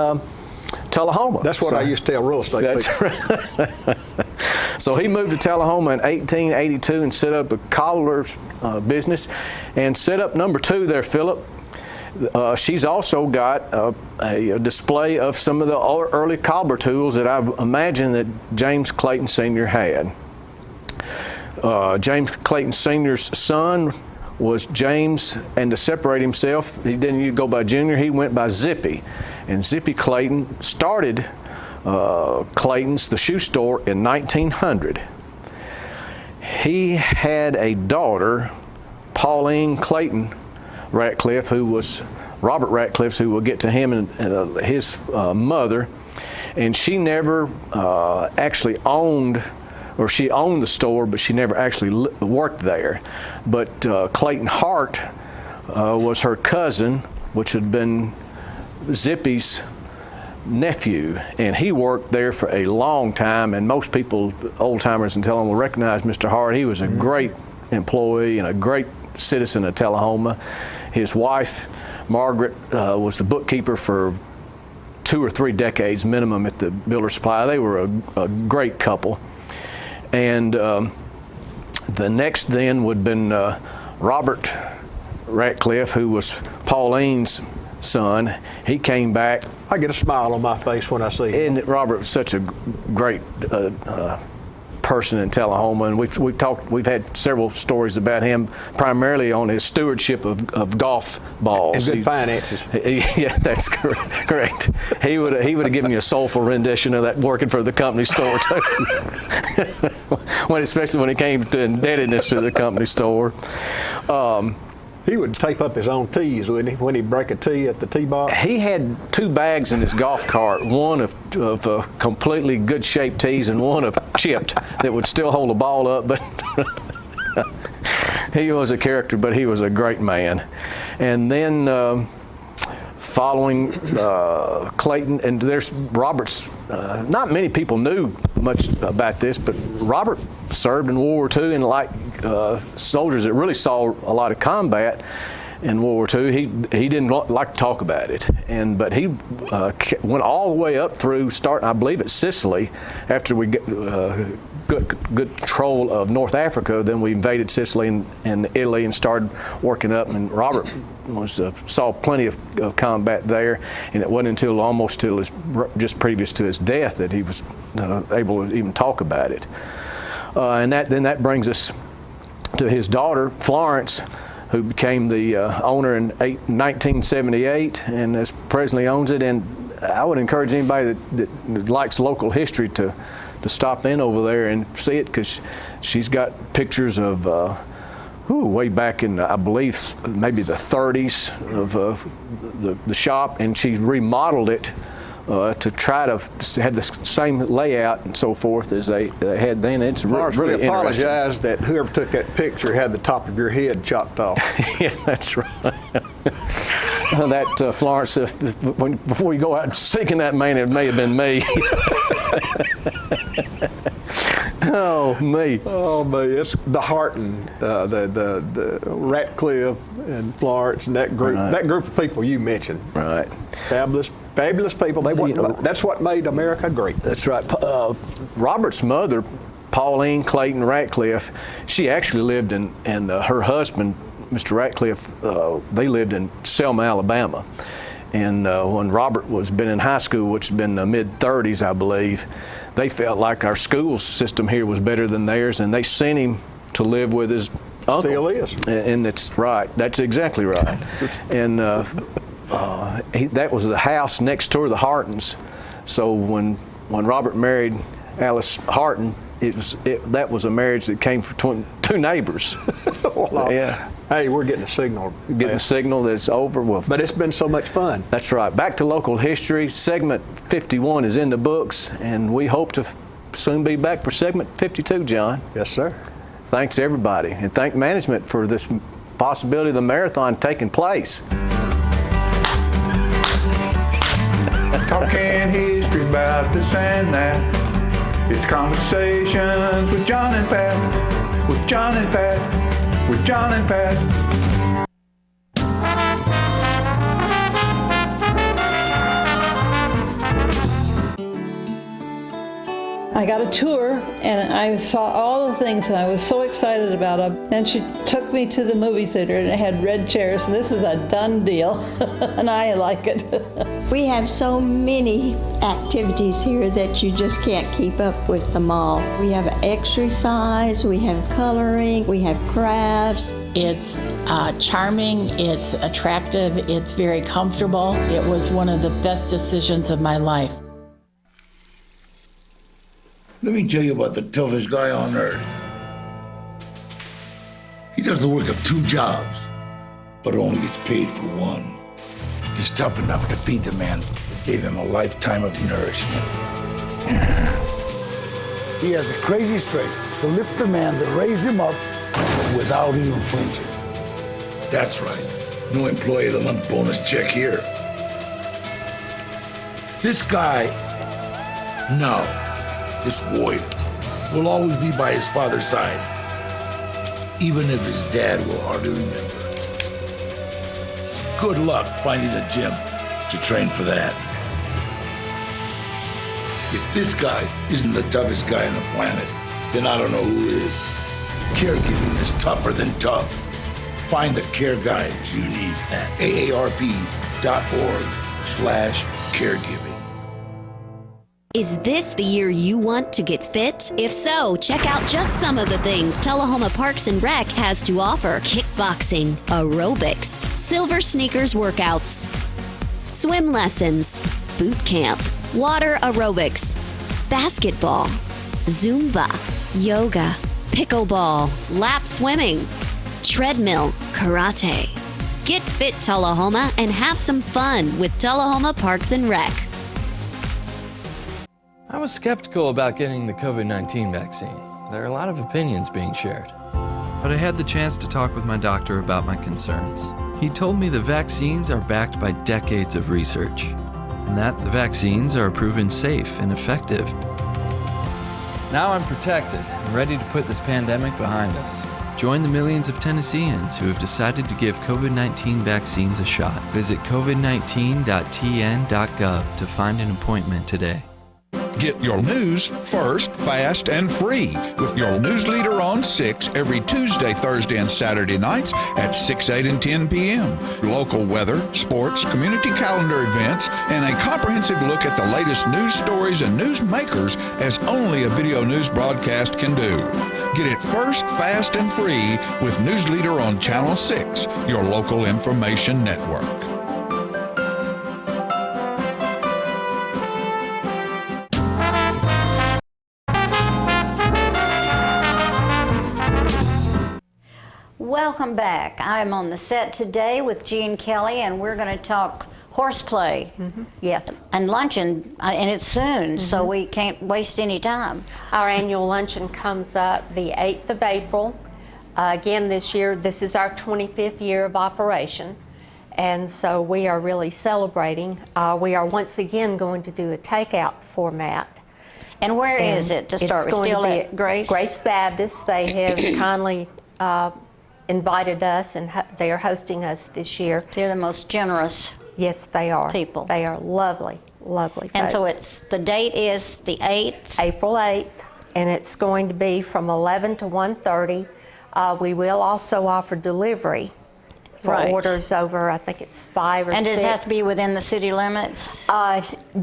Telehoma. That's what I used to tell real estate people. Right. So he moved to Telehoma in 1882 and set up a cobbler's business, and set up number 2 there, Philip. She's also got a display of some of the early cobbler tools that I imagine that James Clayton Sr. had. James Clayton Sr.'s son was James, and to separate himself, he didn't go by Junior, he went by Zippy. And Zippy Clayton started Clayton's, the shoe store, in 1900. He had a daughter, Pauline Clayton Ratcliffe, who was Robert Ratcliffe's, who we'll get to him and his mother, and she never actually owned, or she owned the store, but she never actually worked there. But Clayton Hart was her cousin, which had been Zippy's nephew, and he worked there for a long time, and most people, old-timers in Telehoma, will recognize Mr. Hart. He was a great employee and a great citizen of Telehoma. His wife, Margaret, was the bookkeeper for 2 or 3 decades minimum at the Builder Supply. They were a great couple. And the next then would have been Robert Ratcliffe, who was Pauline's son. He came back. I get a smile on my face when I see him. And Robert was such a great person in Telehoma, and we've had several stories about him, primarily on his stewardship of golf balls. And good finances. Yeah, that's correct. He would have given you a soulful rendition of that working for the company store too. Especially when it came to indebtedness to the company store. He would tape up his own tees, wouldn't he, when he'd break a tee at the tee box? He had 2 bags in his golf cart, one of completely good shaped tees and one of chipped that would still hold the ball up. But he was a character, but he was a great man. And then following Clayton, and there's Robert's, not many people knew much about this, but Robert served in World War II, and like soldiers that really saw a lot of combat in World War II, he didn't like to talk about it. But he went all the way up through, starting, I believe, at Sicily. After we get good control of North Africa, then we invaded Sicily and Italy and started working up. And Robert saw plenty of combat there, and it wasn't until just previous to his death that he was able to even talk about it. And then that brings us to his daughter, Florence, who became the owner in 1978 and is presently owns it. And I would encourage anybody that likes local history to stop in over there and see it, because she's got pictures of way back in, I believe, maybe the 30s of the shop, and she's remodeled it to try to have the same layout and so forth as they had then. It's really interesting. Apologize that whoever took that picture had the top of your head chopped off. Yeah, that's right. That Florence, before you go out seeking that man, it may have been me. Oh, me. Oh, me. It's the Harton, the Ratcliffe and Florence and that group. Right. That group of people you mentioned. Right. Fabulous people. That's what made America great. That's right. Robert's mother, Pauline Clayton Ratcliffe, she actually lived in her husband, Mr. Ratcliffe, they lived in Selma, Alabama. And when Robert been in high school, which had been the mid-30s, I believe, they felt like our school system here was better than theirs, and they sent him to live with his uncle. Still is. And that's right. That's exactly right. And that was the house next door to the Hartons. So when Robert married Alice Harton, that was a marriage that came from 2 neighbors. Well, yeah. Hey, we're getting a signal. Getting a signal that it's over. Well, but it's been so much fun. That's right. Back to local history. Segment 51 is in the books, and we hope to soon be back for segment 52, John. Yes, sir. Thanks, everybody, and thank management for this possibility of the marathon taking place. Talking history about this and that. It's Conversations with John and Pat, with John and Pat, with John and Pat. I got a tour and I saw all the things and I was so excited about them. And she took me to the movie theater and it had red chairs. This is a done deal and I like it. We have so many activities here that you just can't keep up with them all. We have exercise, we have coloring, we have crafts. It's charming, it's attractive, it's very comfortable. It was one of the best decisions of my life. Let me tell you about the toughest guy on earth. He does the work of 2 jobs, but only gets paid for one. He's tough enough to feed the man that gave him a lifetime of nourishment. He has the crazy strength to lift the man that raised him up without even flinching. That's right. No employee of the month bonus check here. This guy, no. This warrior will always be by his father's side, even if his dad will hardly remember. Good luck finding a gym to train for that. If this guy isn't the toughest guy on the planet, then I don't know who is. Caregiving is tougher than tough. Find the care guides you need at aarp.org/caregiving. Is this the year you want to get fit? If so, check out just some of the things Telehoma Parks and Rec has to offer. Kickboxing, aerobics, silver sneakers workouts, swim lessons, boot camp, water aerobics, basketball, Zumba, yoga, pickleball, lap swimming, treadmill, karate. Get fit, Telehoma, and have some fun with Telehoma Parks and Rec. I was skeptical about getting the COVID-19 vaccine. There are a lot of opinions being shared. But I had the chance to talk with my doctor about my concerns. He told me the vaccines are backed by decades of research, and that the vaccines are proven safe and effective. Now I'm protected and ready to put this pandemic behind us. Join the millions of Tennesseans who have decided to give COVID-19 vaccines a shot. Visit covid19.tn.gov to find an appointment today. Get your news first, fast, and free with your news leader on 6 every Tuesday, Thursday, and Saturday nights at 6, 8, and 10 p.m. Local weather, sports, community calendar events, and a comprehensive look at the latest news stories and news makers as only a video news broadcast can do. Get it first, fast, and free with News Leader on Channel 6, your local information network. Welcome back. I'm on the set today with Jean Kelly, and we're going to talk horseplay. Yes. And luncheon, and it's soon, so we can't waste any time. Our annual luncheon comes up the 8th of April. Again, this year, this is our 25th year of operation, and so we are really celebrating. We are once again going to do a takeout format. And where is it to start? We're still at Grace? Grace Baptist. They have kindly invited us, and they are hosting us this year. They're the most generous. Yes, they are. People. They are lovely, lovely folks. And so the date is the 8th? April 8th, and it's going to be from 11 to 1:30. We will also offer delivery for orders over, I think it's 5 or 6. And does it have to be within the city limits?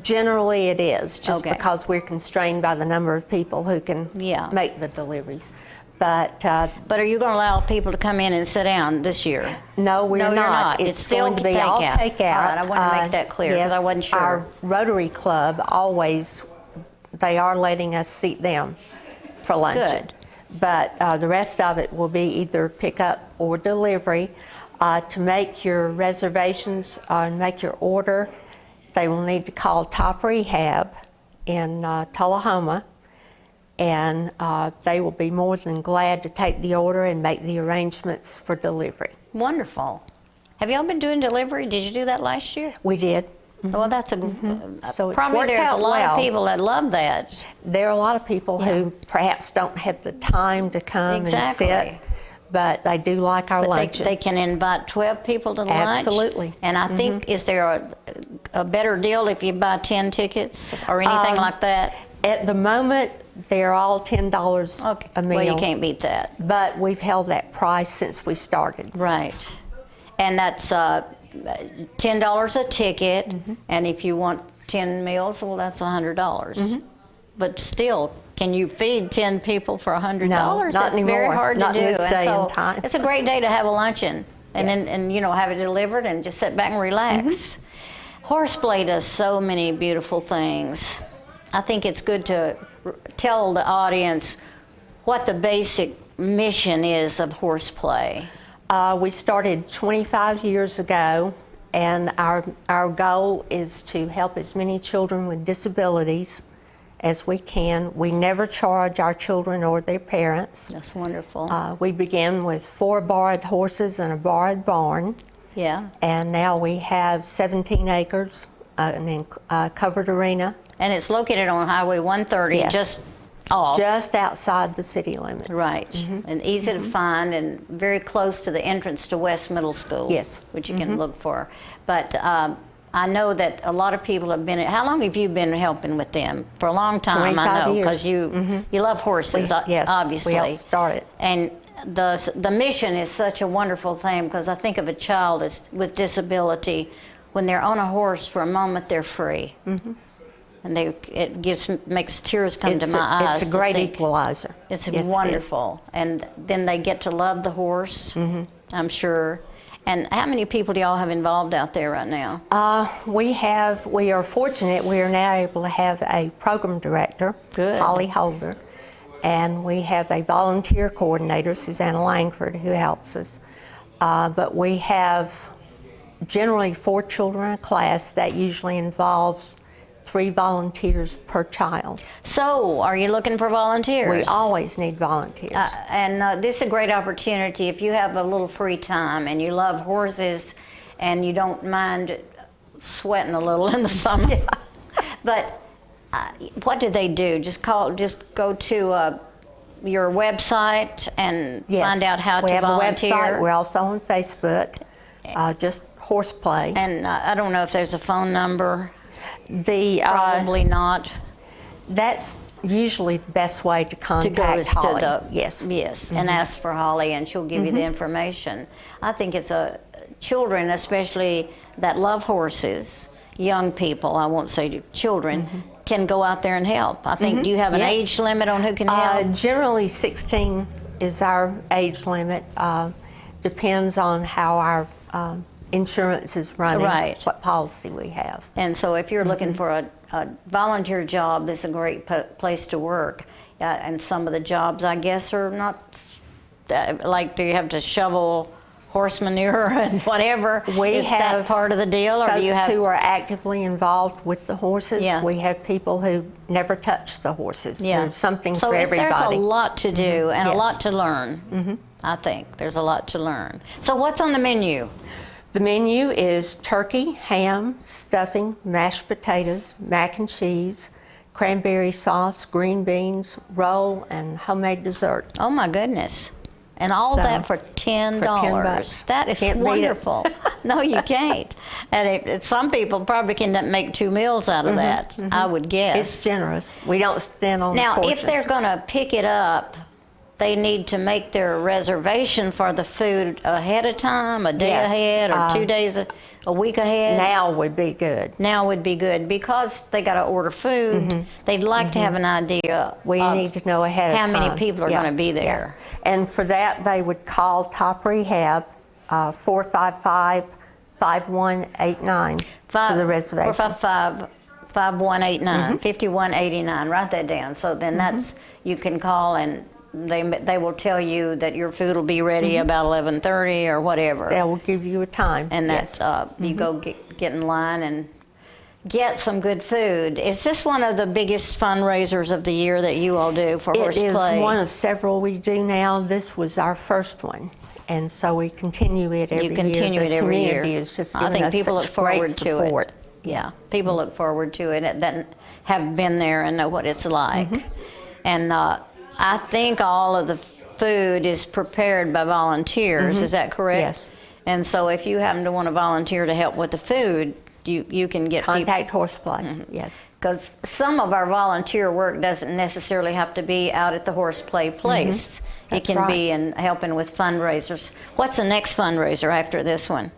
Generally it is, just because we're constrained by the number of people who can make the deliveries. But are you going to allow people to come in and sit down this year? No, we're You're not. It's still going to be all takeout. All right, I want to make that clear because I wasn't sure. Our Rotary Club they are letting us seat them for luncheon. Good. But the rest of it will be either pickup or delivery. To make your reservations and make your order, they will need to call Top Rehab in Telehoma, and they will be more than glad to take the order and make the arrangements for delivery. Wonderful. Have y'all been doing delivery? Did you do that last year? We did. Well, that's a So it's probably worked there's a out lot of well. people that love that. There are a lot of people who perhaps don't have the time to come Exactly. and sit, but they do like our But luncheon. they can invite 12 people to lunch. Absolutely. And I think, is there a better deal if you buy 10 tickets or anything like that? At the moment, they're all $10 a meal. Well, you can't beat that. But we've held that price since we started. Right. And that's $10 a ticket, and if you want 10 meals, well, that's $100. But still, can you feed 10 people for $100? No, not That's anymore. very hard Not to do. in this day so and time. It's a great day to have a luncheon, and then have it delivered and just sit back and relax. Horseplay does so many beautiful things. I think it's good to tell the audience what the basic mission is of horseplay. We started 25 years ago, and our goal is to help as many children with disabilities as we can. We never charge our children or their parents. That's wonderful. We began with 4 borrowed horses and a borrowed barn. Yeah. And now we have 17 acres, a covered arena. And it's located on Highway 130, Yes. just off. Just outside the city limits. Right. And easy to find and very close to the entrance to West Middle School. Yes. Which you can look for. But I know that a lot of people have been, how long have you been helping with them? For a long time, 25 I know, years. because you love horses, Yes, obviously. we helped start it. And the mission is such a wonderful thing, because I think of a child with disability, when they're on a horse for a moment, they're free. And it makes tears come to my eyes. It's a great equalizer. It's Yes, wonderful. And then they get to love the horse, I'm sure. And how many people do y'all have involved out there right now? We are fortunate, we are now able to have a program director, Holly Holder, and we have a volunteer coordinator, Susanna Langford, who helps us. But we have generally 4 children in a class. That usually involves 3 volunteers per child. So, are you looking for volunteers? We always need volunteers. And this is a great opportunity if you have a little free time and you love horses and you don't mind sweating a little in the summer. But what do they do? Just go to your website and find out how to volunteer? We have a website. We're also on Facebook, just horseplay. And I don't know if there's a phone number. Probably not. That's usually the best way to contact Holly. Yes. And ask for Holly, and she'll give you the information. I think it's children, especially that love horses, young people, I won't say children, can go out there and help. I think, do you have an age limit on who can help? Generally 16 is our age limit. Depends on how our insurance is running, what policy we have. And so if you're looking for a volunteer job, this is a great place to work. And some of the jobs, I guess, are not, like, do you have to shovel horse manure and whatever? Is that part of the deal? Or do you have who are actively involved with the horses. We have people who never touch the horses. There's something for everybody. So there's a lot to do and a lot to learn, I think. There's a lot to learn. So what's on the menu? The menu is turkey, ham, stuffing, mashed potatoes, mac and cheese, cranberry sauce, green beans, roll, and homemade dessert. Oh my goodness. And all that for $10. $10. That is Can't beat it. wonderful. No, you can't. And some people probably can make 2 meals out of that, I would guess. It's generous. We don't stand on Now, portions. if they're going to pick it up, they need to make their reservation for the food ahead of time, a day ahead, or 2 days, a week ahead. Now would be good. Now would be good, because they got to order food. They'd like to have an idea. We need to know ahead of time. How many people are going to be there. And for that, they would call Top Rehab 455-5189 for the reservation. 455-5189, 5189. Write that down. So then that's, you can call and they will tell you that your food will be ready about 11:30 or whatever. They will give you a time. And that's you go get in line and get some good food. Is this one of the biggest fundraisers of the year that you all do for horseplay? It is one of several we do now. This was our first one, and so we continue it every year. You continue it every year. Is just I think people look forward to it. Yeah, people look forward to it that have been there and know what it's like. And I think all of the food is prepared by volunteers. Is that correct? Yes. And so if you happen to want to volunteer to help with the food, you can get Contact Horseplay, yes. Because some of our volunteer work doesn't necessarily have to be out at the Horseplay place. It can be in helping with fundraisers. What's the next fundraiser after this one?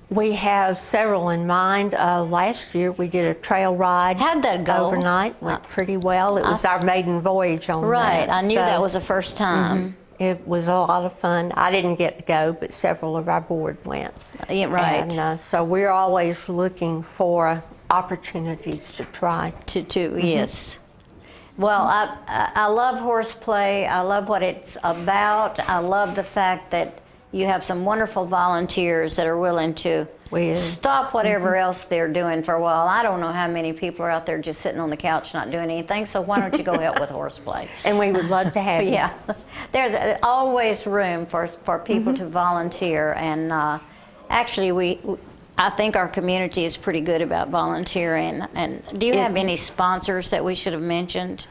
We have several in mind. Last year we did a trail ride. How'd that go? Overnight, went pretty well. It was our maiden voyage on Right, that. I knew that was the first time. It was a lot of fun. I didn't get to go, but several of our board went. Yeah, right. And so we're always looking for opportunities to try. Yes. Well, I love Horseplay. I love what it's about. I love the fact that you have some wonderful volunteers that are willing to stop whatever else they're doing for a while. I don't know how many people are out there just sitting on the couch not doing anything, so why don't you go help with Horseplay? And we would love to have you. Yeah. There's always room for people to volunteer, and actually I think our community is pretty good about volunteering. And do you have any sponsors that we should have mentioned?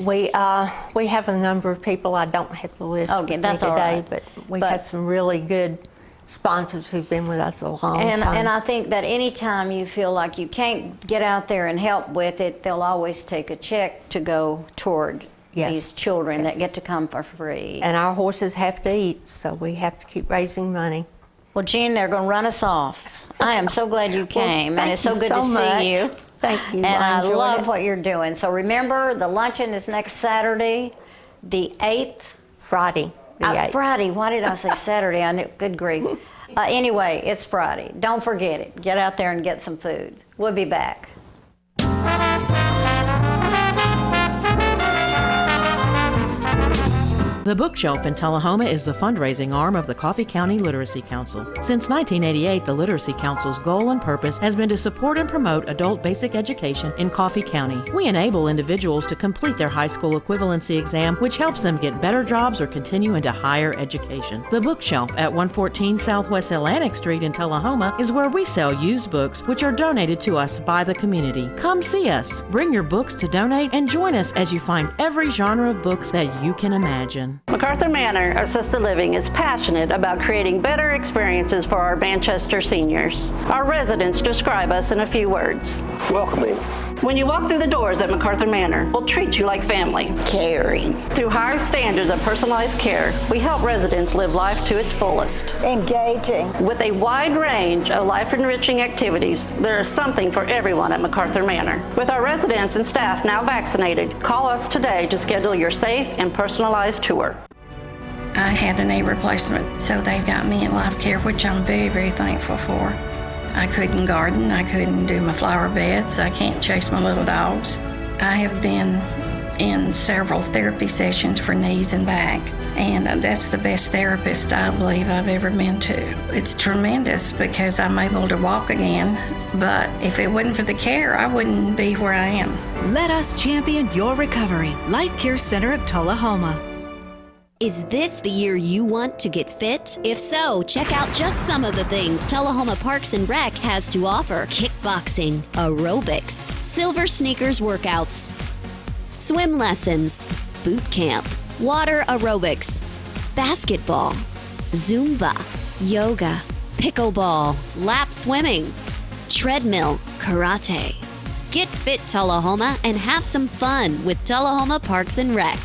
We have a number of people. I don't have the list okay, that's all today, right. but we've had some really good sponsors who've been with us a long time. And I think that anytime you feel like you can't get out there and help with it, they'll always take a check to go toward these children that get to come for free. And our horses have to eat, so we have to keep raising money. Well, Jean, they're going to run us off. I am so glad you came, and it's so good to see you. Thank you. And I love what you're doing. So remember, the luncheon is next Saturday, the 8th. Friday, the 8th. Friday. Why did I say Saturday? I knew. Good grief. Anyway, it's Friday. Don't forget it. Get out there and get some food. We'll be back. The Bookshelf in Telehoma is the fundraising arm of the Coffee County Literacy Council. Since 1988, the Literacy Council's goal and purpose has been to support and promote adult basic education in Coffee County. We enable individuals to complete their high school equivalency exam, which helps them get better jobs or continue into higher education. The Bookshelf at 114 Southwest Atlantic Street in Telehoma is where we sell used books, which are donated to us by the community. Come see us, bring your books to donate, and join us as you find every genre of books that you can imagine. Macarthur Manor Assisted Living is passionate about creating better experiences for our Manchester seniors. Our residents describe us in a few words. Welcoming. When you walk through the doors at Macarthur Manor, we'll treat you like family. Caring. Through high standards of personalized care, we help residents live life to its fullest. Engaging. With a wide range of life-enriching activities, there is something for everyone at Macarthur Manor. With our residents and staff now vaccinated, call us today to schedule your safe and personalized tour. I had a knee replacement, so they've got me in life care, which I'm very, very thankful for. I couldn't garden, I couldn't do my flower beds, I can't chase my little dogs. I have been in several therapy sessions for knees and back, and that's the best therapist I believe I've ever been to. It's tremendous because I'm able to walk again, but if it wasn't for the care, I wouldn't be where I am. Let us champion your recovery. Life Care Center of Telehoma. Is this the year you want to get fit? If so, check out just some of the things Telehoma Parks and Rec has to offer. Kickboxing, aerobics, silver sneakers workouts, swim lessons, boot camp, water aerobics, basketball, Zumba, yoga, pickleball, lap swimming, treadmill, karate. Get fit, Telehoma, and have some fun with Telehoma Parks and Rec.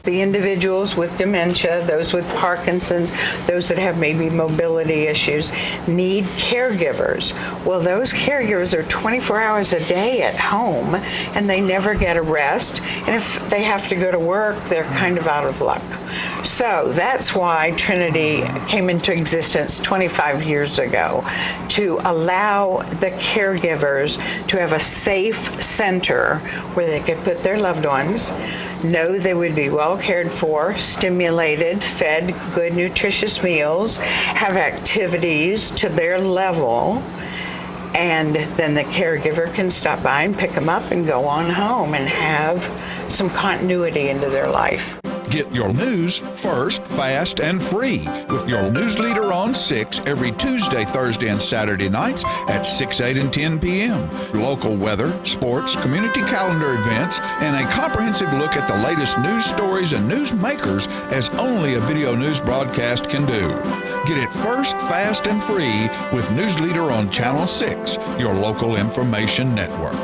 The individuals with dementia, those with Parkinson's, those that have maybe mobility issues, need caregivers. Well, those caregivers are 24 hours a day at home, and they never get a rest. And if they have to go to work, they're kind of out of luck. So that's why Trinity came into existence 25 years ago, to allow the caregivers to have a safe center where they could put their loved ones, know they would be well cared for, stimulated, fed good nutritious meals, have activities to their level, and then the caregiver can stop by and pick them up and go on home and have some continuity into their life. Get your news first, fast, and free with your news leader on 6 every Tuesday, Thursday, and Saturday nights at 6, 8, and 10 p.m. Local weather, sports, community calendar events, and a comprehensive look at the latest news stories and news makers as only a video news broadcast can do. Get it first, fast, and free with News Leader on Channel 6, your local information network.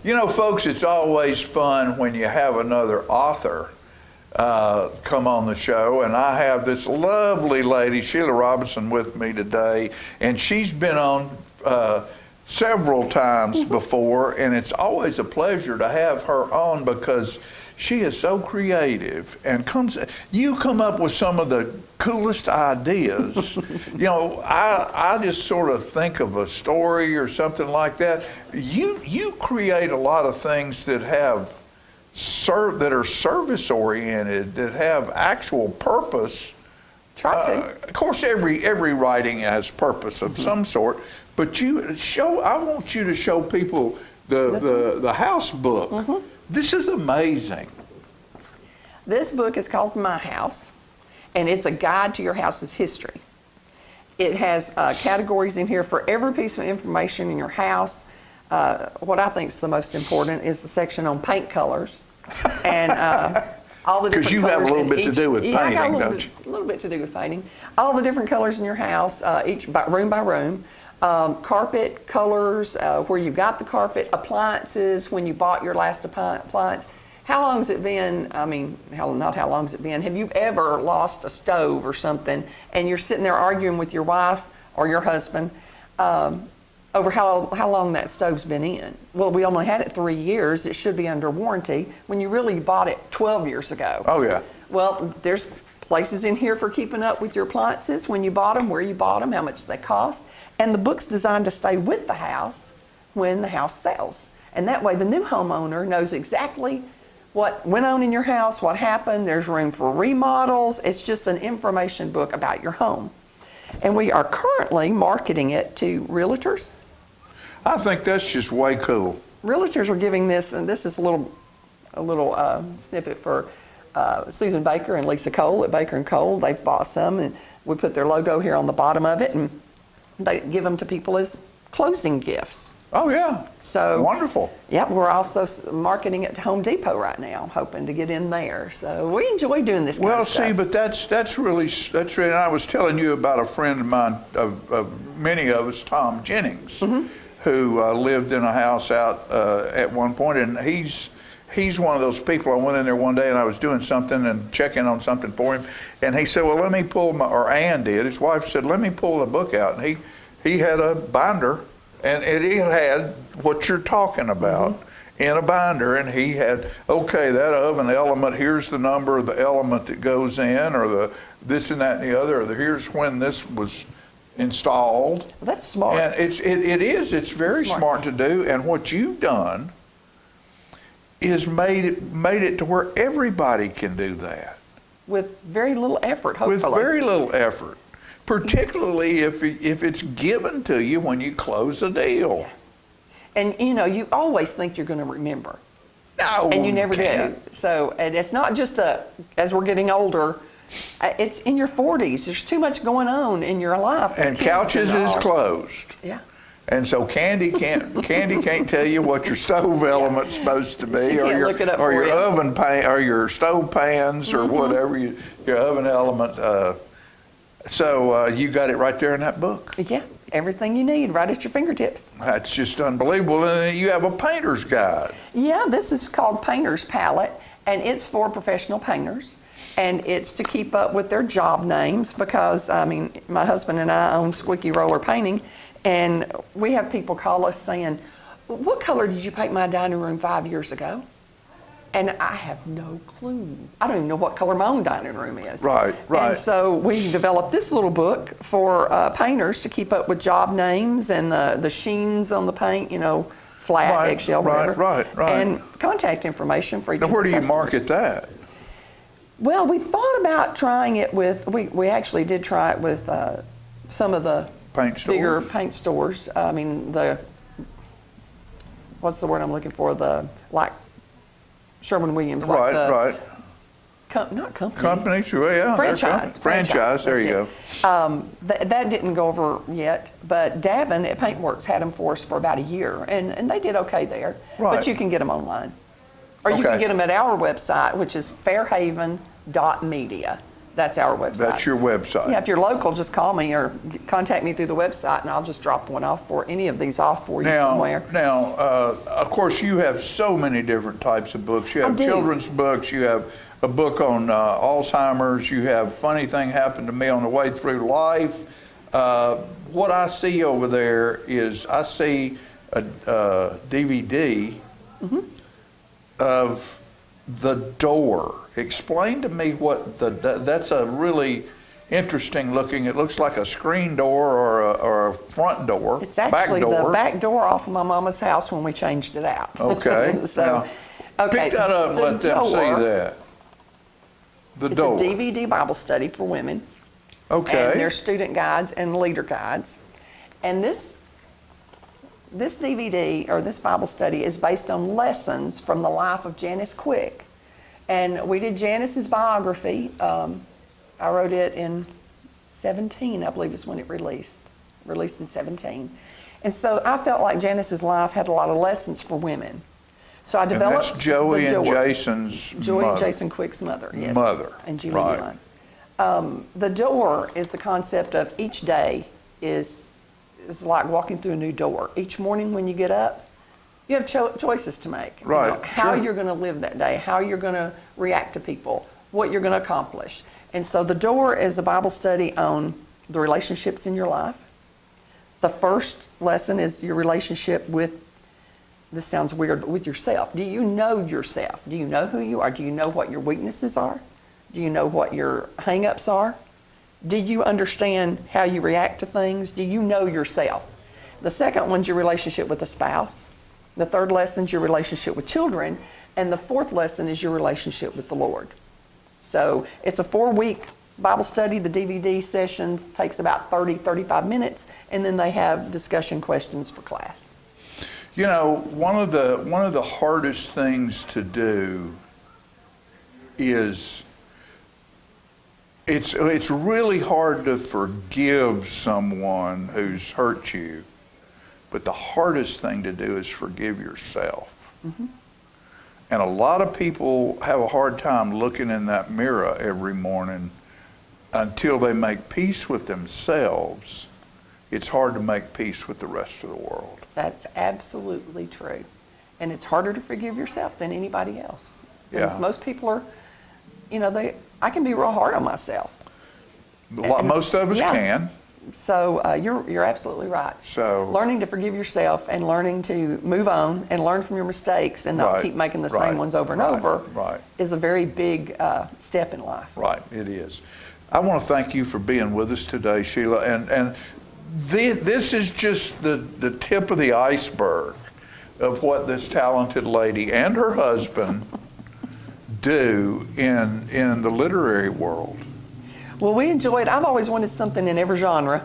You know, folks, it's always fun when you have another author come on the show, and I have this lovely lady, Sheila Robinson, with me today, and she's been on several times before, and it's always a pleasure to have her on because she is so creative and you come up with some of the coolest ideas. You know, I just sort of think of a story or something like that. You create a lot of things that have that are service oriented, that have actual purpose. Of course, every writing has purpose of some sort, but I want you to show people the house book. This is amazing. This book is called My House, and it's a guide to your house's history. It has categories in here for every piece of information in your house. What I think is the most important is the section on paint colors, and all the different colors. Because you have a little bit to do with painting, don't you? A little bit to do with painting. All the different colors in your house, each room by room. Carpet colors, where you got the carpet, appliances, when you bought your last appliance. How long has it been? I mean, not how long has it been. Have you ever lost a stove or something and you're sitting there arguing with your wife or your husband over how long that stove's been in? Well, we only had it 3 years. It should be under warranty when you really bought it 12 years ago. Oh, yeah. Well, there's places in here for keeping up with your appliances, when you bought them, where you bought them, how much they cost. And the book's designed to stay with the house when the house sells. And that way the new homeowner knows exactly what went on in your house, what happened. There's room for remodels. It's just an information book about your home. And we are currently marketing it to realtors. I think that's just way cool. Realtors are giving this, and this is a little snippet for Susan Baker and Lisa Cole at Baker & Cole. They've bought some, and we put their logo here on the bottom of it, and they give them to people as closing gifts. Oh, yeah. So wonderful. Yep, we're also marketing it to Home Depot right now, hoping to get in there. So we enjoy doing this kind of stuff. Well, see, but that's really, and I was telling you about a friend of mine, of many of us, Tom Jennings, who lived in a house out at one point, and he's one of those people. I went in there one day and I was doing something and checking on something for him, and he said, well, let me pull or Ann did, his wife said, let me pull the book out. And he had a binder, and it had what you're talking about in a binder, and he had, okay, that oven element, here's the number of the element that goes in, or the this and that and the other, or here's when this was installed. That's smart. And it's very smart to do, and what you've done is made it to where everybody can do that. With very little effort, hopefully. With very little effort, particularly if it's given to you when you close a deal. And you know, you always think you're going to remember. No, and you never can't. do. So, and it's not just as we're getting older, it's in your 40s. There's too much going on in your life. And couches is closed. Yeah. And so Candy can't tell you what your stove element's supposed to be, or your oven pan, or your stove pans, or whatever your oven element. So you got it right there in that book. Yeah, everything you need right at your fingertips. That's just unbelievable. And then you have a painter's guide. Yeah, this is called Painter's Palette, and it's for professional painters. And it's to keep up with their job names because, I mean, my husband and I own Squeaky Roller Painting, and we have people call us saying, what color did you paint my dining room 5 years ago? And I have no clue. I don't even know what color my own dining room is. Right. And so we developed this little book for painters to keep up with job names and the sheens on the paint, you know, flat, eggshell, whatever. Right. And contact information for each Now, where do you customers. market that? Well, we thought about trying it with, we actually did try it with some of the paint bigger stores. paint stores. I mean, what's the word I'm looking for? Like Sherwin-Williams. Right, right. Not company. Companies, well, yeah. Franchise. There you go. That didn't go over yet, but Davin at Paintworks had them for us for about a year, and they did okay there. Right. But you can get them online. Or you can get them at our website, which is fairhaven.media. That's our website. That's your website. Yeah, if you're local, just call me or contact me through the website, and I'll just drop one off for any of these off for you somewhere. Now, of course, you have so many different types of books. You have children's books. You have a book on Alzheimer's. You have Funny Thing Happened to Me on the Way Through Life. What I see over there is I see a DVD of The Door. Explain to me what that's a really interesting looking, it looks like a screen door or a front door. It's actually the back door off of my mama's house when we changed it out. Okay. So, pick that up and let them see that. The Door. It's a DVD Bible study for women. Okay. And there's student guides and leader guides. And this DVD, or this Bible study, is based on lessons from the life of Janice Quick. And we did Janice's biography. I wrote it in 17, I believe is when it released in 17. And so I felt like Janice's life had a lot of lessons for women. So I developed. And that's Joey and Jason's Joey mother. and Jason Quick's mother, yes. Mother. And Julie right. Young. The door is the concept of each day is like walking through a new door. Each morning when you get up, you have choices to make. Right. You know, how you're going to live that day, how you're going to react to people, what you're going to accomplish. And so the door is a Bible study on the relationships in your life. The first lesson is your relationship with, this sounds weird, but with yourself. Do you know yourself? Do you know who you are? Do you know what your weaknesses are? Do you know what your hang-ups are? Do you understand how you react to things? Do you know yourself? The second one's your relationship with a spouse. The third lesson is your relationship with children. And the fourth lesson is your relationship with the Lord. So it's a 4-week Bible study. The DVD session takes about 35 minutes, and then they have discussion questions for class. You know, one of the hardest things to do is it's really hard to forgive someone who's hurt you, but the hardest thing to do is forgive yourself. Mm-hmm. And a lot of people have a hard time looking in that mirror every morning until they make peace with themselves. It's hard to make peace with the rest of the world. That's absolutely true. And it's harder to forgive yourself than anybody else. Yeah. Most people are, I can be real hard on myself. Most of us can. So you're absolutely right. So learning to forgive yourself and learning to move on and learn from your mistakes and not keep making the same ones over and over is a very big step in life. Right, it is. I want to thank you for being with us today, Sheila. And this is just the tip of the iceberg of what this talented lady and her husband do in the literary world. Well, we enjoyed. I've always wanted something in every genre,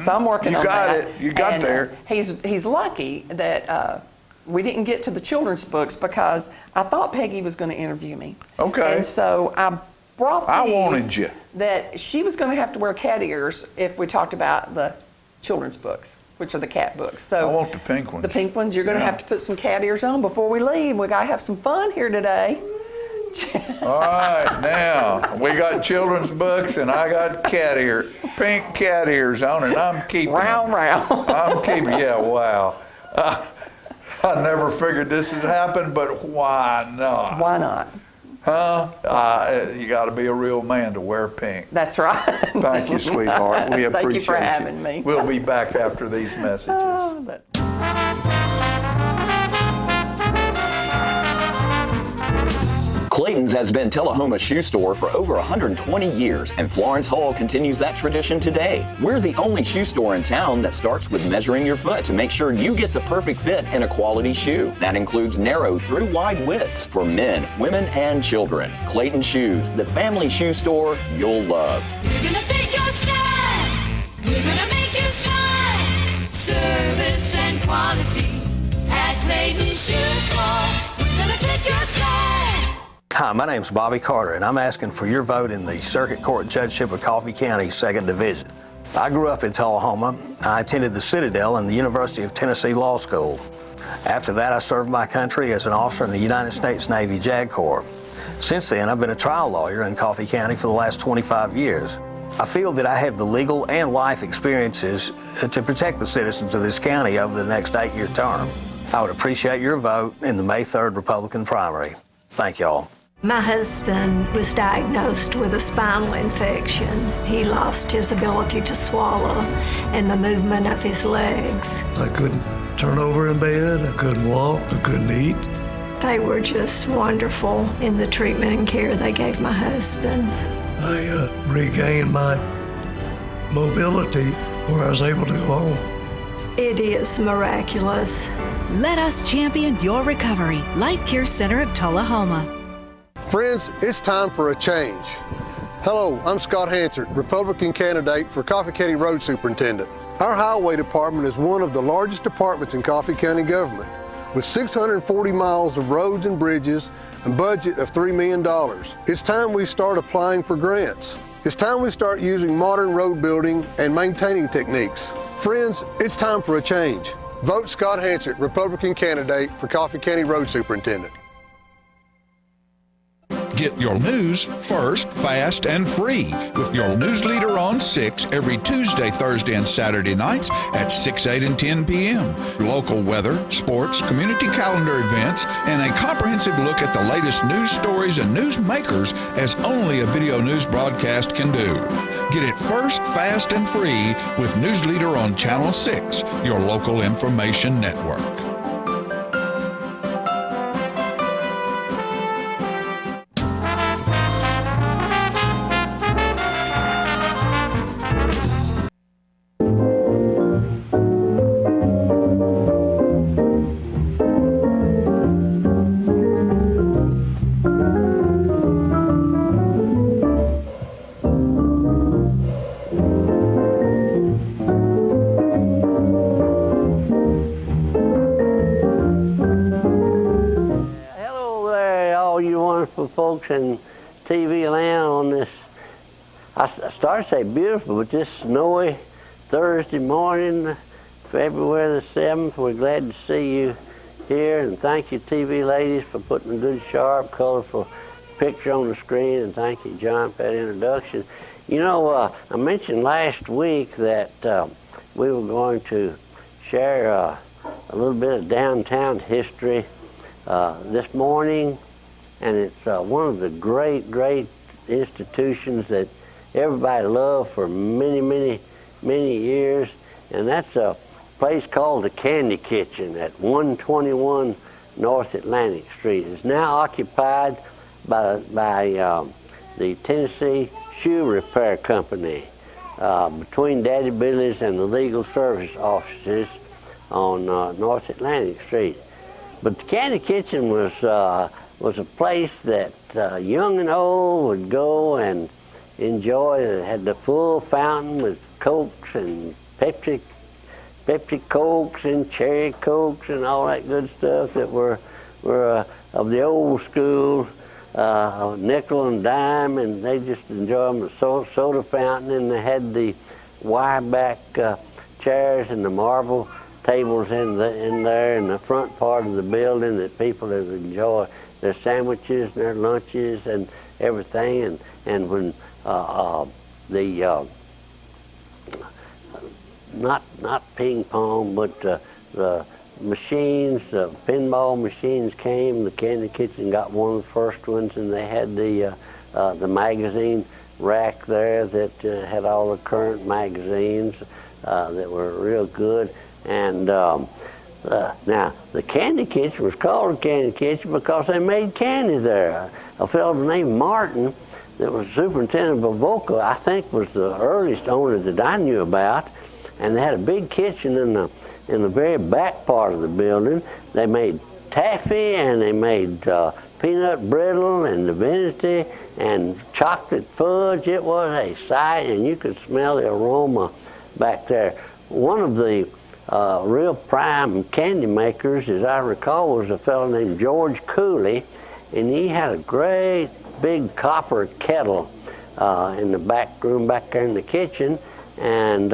so I'm working on that. You got there. He's lucky that we didn't get to the children's books because I thought Peggy was going to interview me. Okay. And so I brought these. I wanted you. That she was going to have to wear cat ears if we talked about the children's books, which are the cat books. So I want the pink ones. The pink ones. You're going to have to put some cat ears on before we leave. We got to have some fun here today. All right, now we got children's books and I got pink cat ears on, and I'm keeping round. I'm keeping. Yeah, wow. I never figured this would happen, but why not? Why not? Huh? You got to be a real man to wear pink. That's right. Thank you, sweetheart. We appreciate Thank you for having me. We'll be back after these messages. Clayton's has been Telehoma's shoe store for over 120 years, and Florence Hall continues that tradition today. We're the only shoe store in town that starts with measuring your foot to make sure you get the perfect fit in a quality shoe. That includes narrow through wide widths for men, women, and children. Clayton Shoes, the family shoe store you'll love. We're gonna fit your style. We're gonna make you smile. Service and quality at Clayton Shoe Store. We're gonna fit your style. Hi, my name's Bobby Carter, and I'm asking for your vote in the Circuit Court Judgeship of Coffee County, 2nd Division. I grew up in Telehoma. I attended the Citadel and the University of Tennessee Law School. After that, I served my country as an officer in the United States Navy JAG Corps. Since then, I've been a trial lawyer in Coffee County for the last 25 years. I feel that I have the legal and life experiences to protect the citizens of this county over the next 8-year term. I would appreciate your vote in the May 3rd Republican primary. Thank y'all. My husband was diagnosed with a spinal infection. He lost his ability to swallow and the movement of his legs. I couldn't turn over in bed, I couldn't walk, I couldn't eat. They were just wonderful in the treatment and care they gave my husband. I regained my mobility where I was able to go home. It is miraculous. Let us champion your recovery. Life Care Center of Telehoma. Friends, it's time for a change. Hello, I'm Scott Hansard, Republican candidate for Coffee County Road Superintendent. Our Highway Department is one of the largest departments in Coffee County government, with 640 miles of roads and bridges and budget of $3 million. It's time we start applying for grants. It's time we start using modern road building and maintaining techniques. Friends, it's time for a change. Vote Scott Hansard, Republican candidate for Coffee County Road Superintendent. Get your news first, fast, and free with your news leader on 6 every Tuesday, Thursday, and Saturday nights at 6, 8, and 10 p.m. Local weather, sports, community calendar events, and a comprehensive look at the latest news stories and news makers as only a video news broadcast can do. Get it first, fast, and free with News Leader on Channel 6, your local information network. Folks in TV land on this, I started to say beautiful, but this snowy Thursday morning, February the 7th. We're glad to see you here, and thank you TV ladies for putting a good, sharp, colorful picture on the screen, and thank you John for that introduction. You know, I mentioned last week that we were going to share a little bit of downtown history this morning. And it's one of the great, great institutions that everybody loved for many, many, many years. And that's a place called the Candy Kitchen at 121 North Atlantic Street. It's now occupied by the Tennessee Shoe Repair Company between Daddy Billy's and the Legal Service offices on North Atlantic Street. But the Candy Kitchen was a place that young and old would go and enjoy. It had the full fountain with Cokes and Pepsi Cokes and Cherry Cokes and all that good stuff that were of the old school, nickel and dime, and they just enjoy them. The soda fountain, and they had the wire back chairs and the marble tables in there in the front part of the building that people would enjoy their sandwiches and their lunches and everything. And when not ping pong, but the machines, pinball machines came, the Candy Kitchen got one of the first ones, and they had the magazine rack there that had all the current magazines that were real good. And now, the Candy Kitchen was called the Candy Kitchen because they made candy there. A fellow named Martin, that was superintendent of Avoca, I think was the earliest owner that I knew about. And they had a big kitchen in the very back part of the building. They made taffy, and they made peanut brittle and divinity and chocolate fudge. It was a sight, and you could smell the aroma back there. One of the real prime candy makers, as I recall, was a fellow named George Cooley, and he had a great big copper kettle in the back room back there in the kitchen, and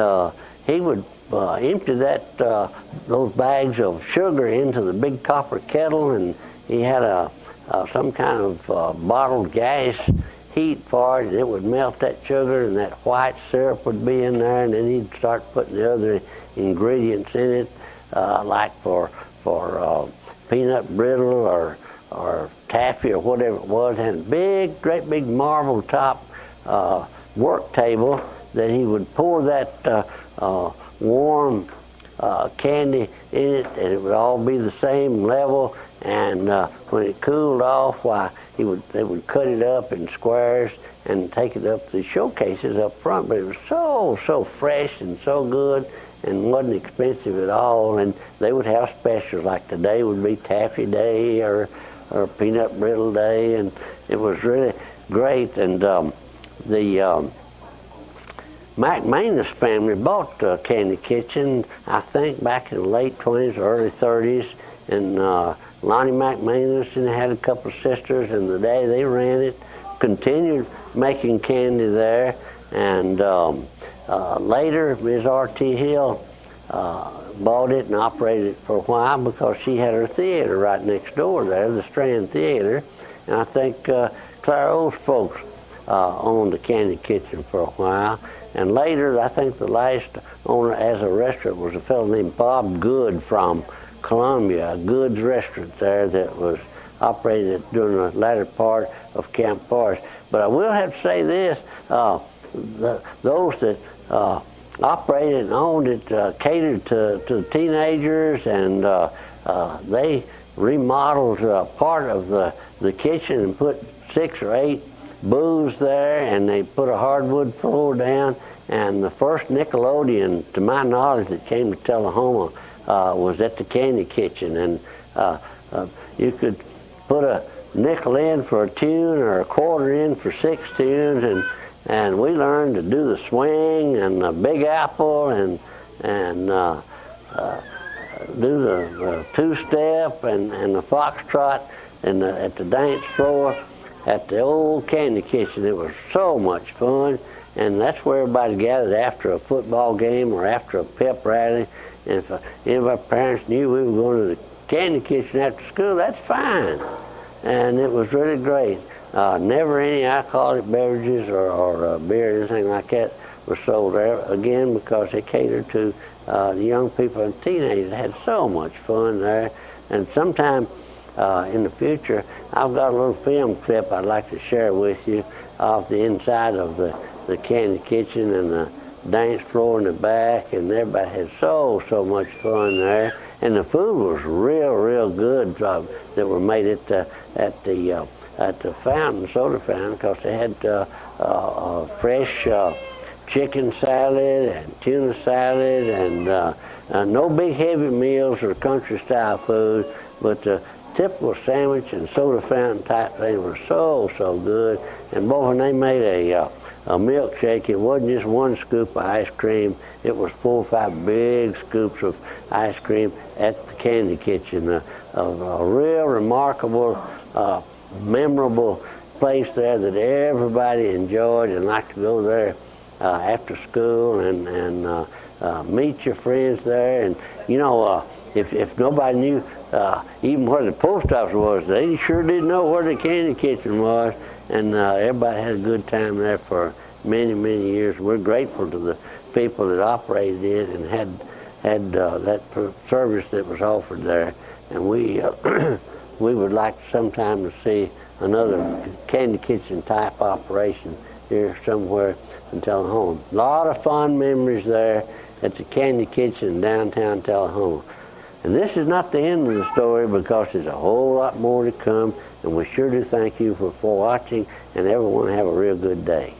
he would empty those bags of sugar into the big copper kettle, and he had some kind of bottled gas heat for it, and it would melt that sugar, and that white syrup would be in there, and then he'd start putting the other ingredients in it, like for peanut brittle or taffy or whatever it was, and a great big marble top work table that he would pour that warm candy in it, and it would all be the same level, and when it cooled off, why, they would cut it up in squares and take it up to the showcases up front, but it was so fresh and so good and wasn't expensive at all, and they would have specials, like today would be Taffy Day or Peanut Brittle Day, and it was really great. And the McManus family bought Candy Kitchen, I think, back in the late 20s or early 30s, and Lonnie McManus, and they had a couple of sisters, and the day they ran it, continued making candy there, and later Ms. R.T. Hill bought it and operated it for a while because she had her theater right next door there, the Strand Theater, and I think Clara O's folks owned the Candy Kitchen for a while. And later, I think the last owner as a restaurant was a fellow named Bob Good from Columbia, a Good's restaurant there that was operated during the latter part of Camp Forest. But I will have to say this, those that operated and owned it catered to teenagers, and they remodeled part of the kitchen and put 6 or 8 booths there, and they put a hardwood floor down, and the first Nickelodeon, to my knowledge, that came to Telehoma was at the Candy Kitchen, and you could put a nickel in for a tune or a quarter in for 6 tunes, and we learned to do the swing and the Big Apple and do the two-step and the foxtrot at the dance floor at the old Candy Kitchen. It was so much fun, and that's where everybody gathered after a football game or after a pep rally. And if any of our parents knew we were going to the Candy Kitchen after school, that's fine. And it was really great. Never any alcoholic beverages or beer or anything like that was sold there, again, because they catered to the young people and teenagers. They had so much fun there. And sometime in the future, I've got a little film clip I'd like to share with you of the inside of the Candy Kitchen and the dance floor in the back, and everybody had so much fun there. And the food was real good that were made at the fountain, soda fountain, because they had fresh chicken salad and tuna salad, and no big heavy meals or country style food, but the typical sandwich and soda fountain type thing was so good. And boy, when they made a milkshake, it wasn't just 1 scoop of ice cream, it was 4 or 5 big scoops of ice cream at the Candy Kitchen. A real remarkable, memorable place there that everybody enjoyed and liked to go there after school and meet your friends there. And you know, if nobody knew even where the post office was, they sure didn't know where the Candy Kitchen was. And everybody had a good time there for many years. We're grateful to the people that operated it and had that service that was offered there. And we would like sometime to see another Candy Kitchen type operation here somewhere in Telehoma. A lot of fond memories there at the Candy Kitchen in downtown Telehoma. And this is not the end of the story, because there's a whole lot more to come, and we sure do thank you for watching, and everyone have a real good day.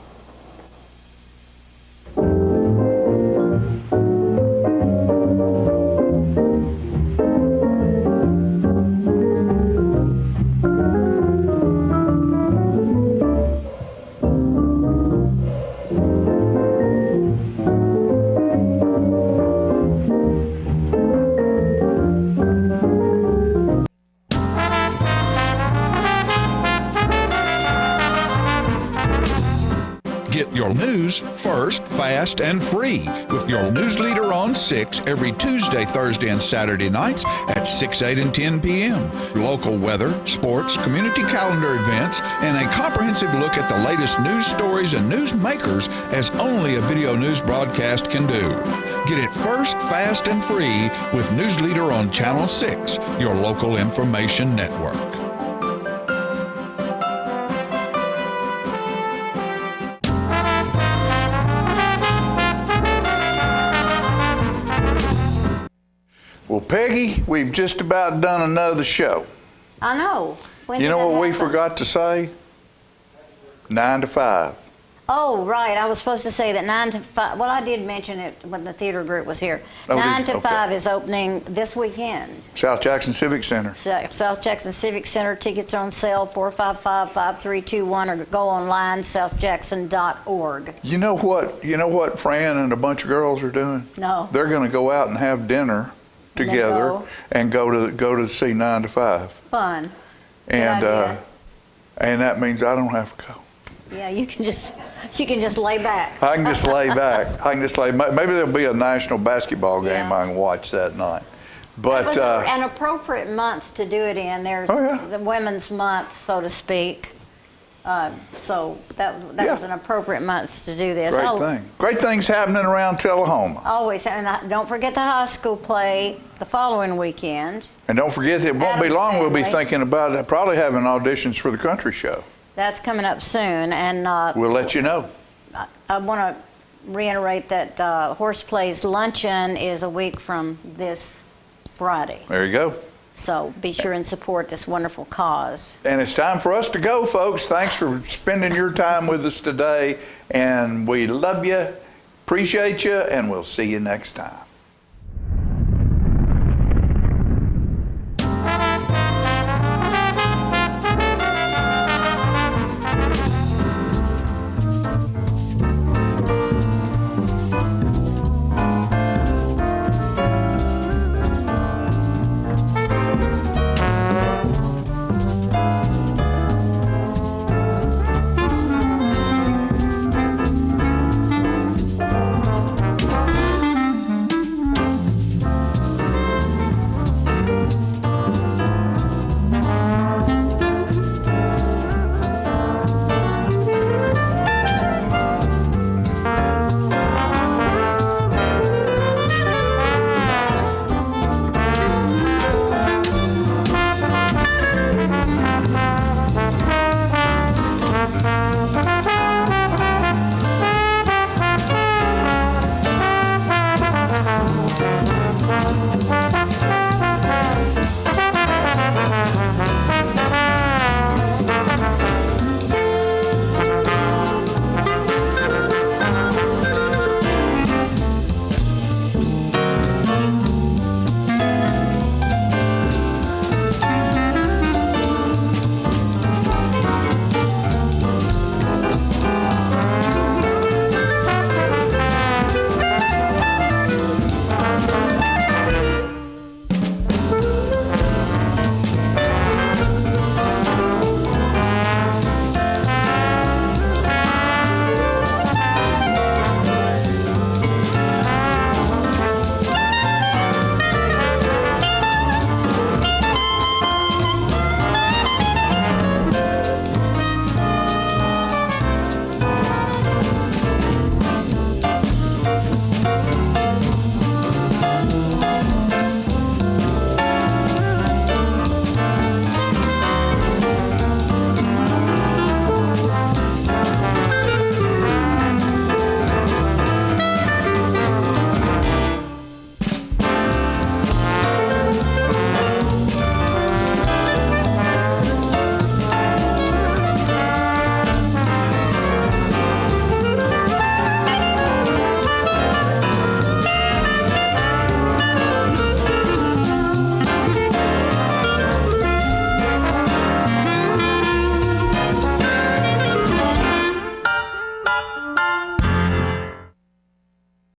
Your news first, fast, and free with your news leader on 6 every Tuesday, Thursday, and Saturday nights at 6, 8, and 10 p.m. Local weather, sports, community calendar events, and a comprehensive look at the latest news stories and news makers as only a video news broadcast can do. Get it first, fast, and free with News Leader on Channel 6, your local information network. Well, Peggy, we've just about done another show. I know. When You did know that what we happen? forgot to say? 9 to 5. Oh, right. I was supposed to say that 9 to 5. Well, I did mention it when the theater group was here. Oh, 9 did to you? 5 is opening this weekend. South Jackson Civic Center. South Jackson Civic Center. Tickets are on sale, 455-5321, or go online, southjackson.org. You know what Fran and a bunch of girls are doing? No. They're going to go out and have dinner And then together and go to see 9 to 5. Fun. And Good idea. and that means I don't have to go. Yeah, you can just lay back. I can just lay back. Maybe there'll be a national basketball game I can watch that night. But It was an appropriate month to do it in. There's the Women's Month, so to speak. So that was an appropriate month to do this. Great thing. Great things happening around Telehoma. Always. And don't forget the high school play the following weekend. And don't forget, it won't be Adam's long. We'll be Family. thinking about probably having auditions for the country show. That's coming up soon. And We'll let you know. I want to reiterate that Horse Plays Luncheon is a week from this Friday. There you go. So be sure and support this wonderful cause. And it's time for us to go, folks. Thanks for spending your time with us today. And we love you, appreciate you, and we'll see you next time.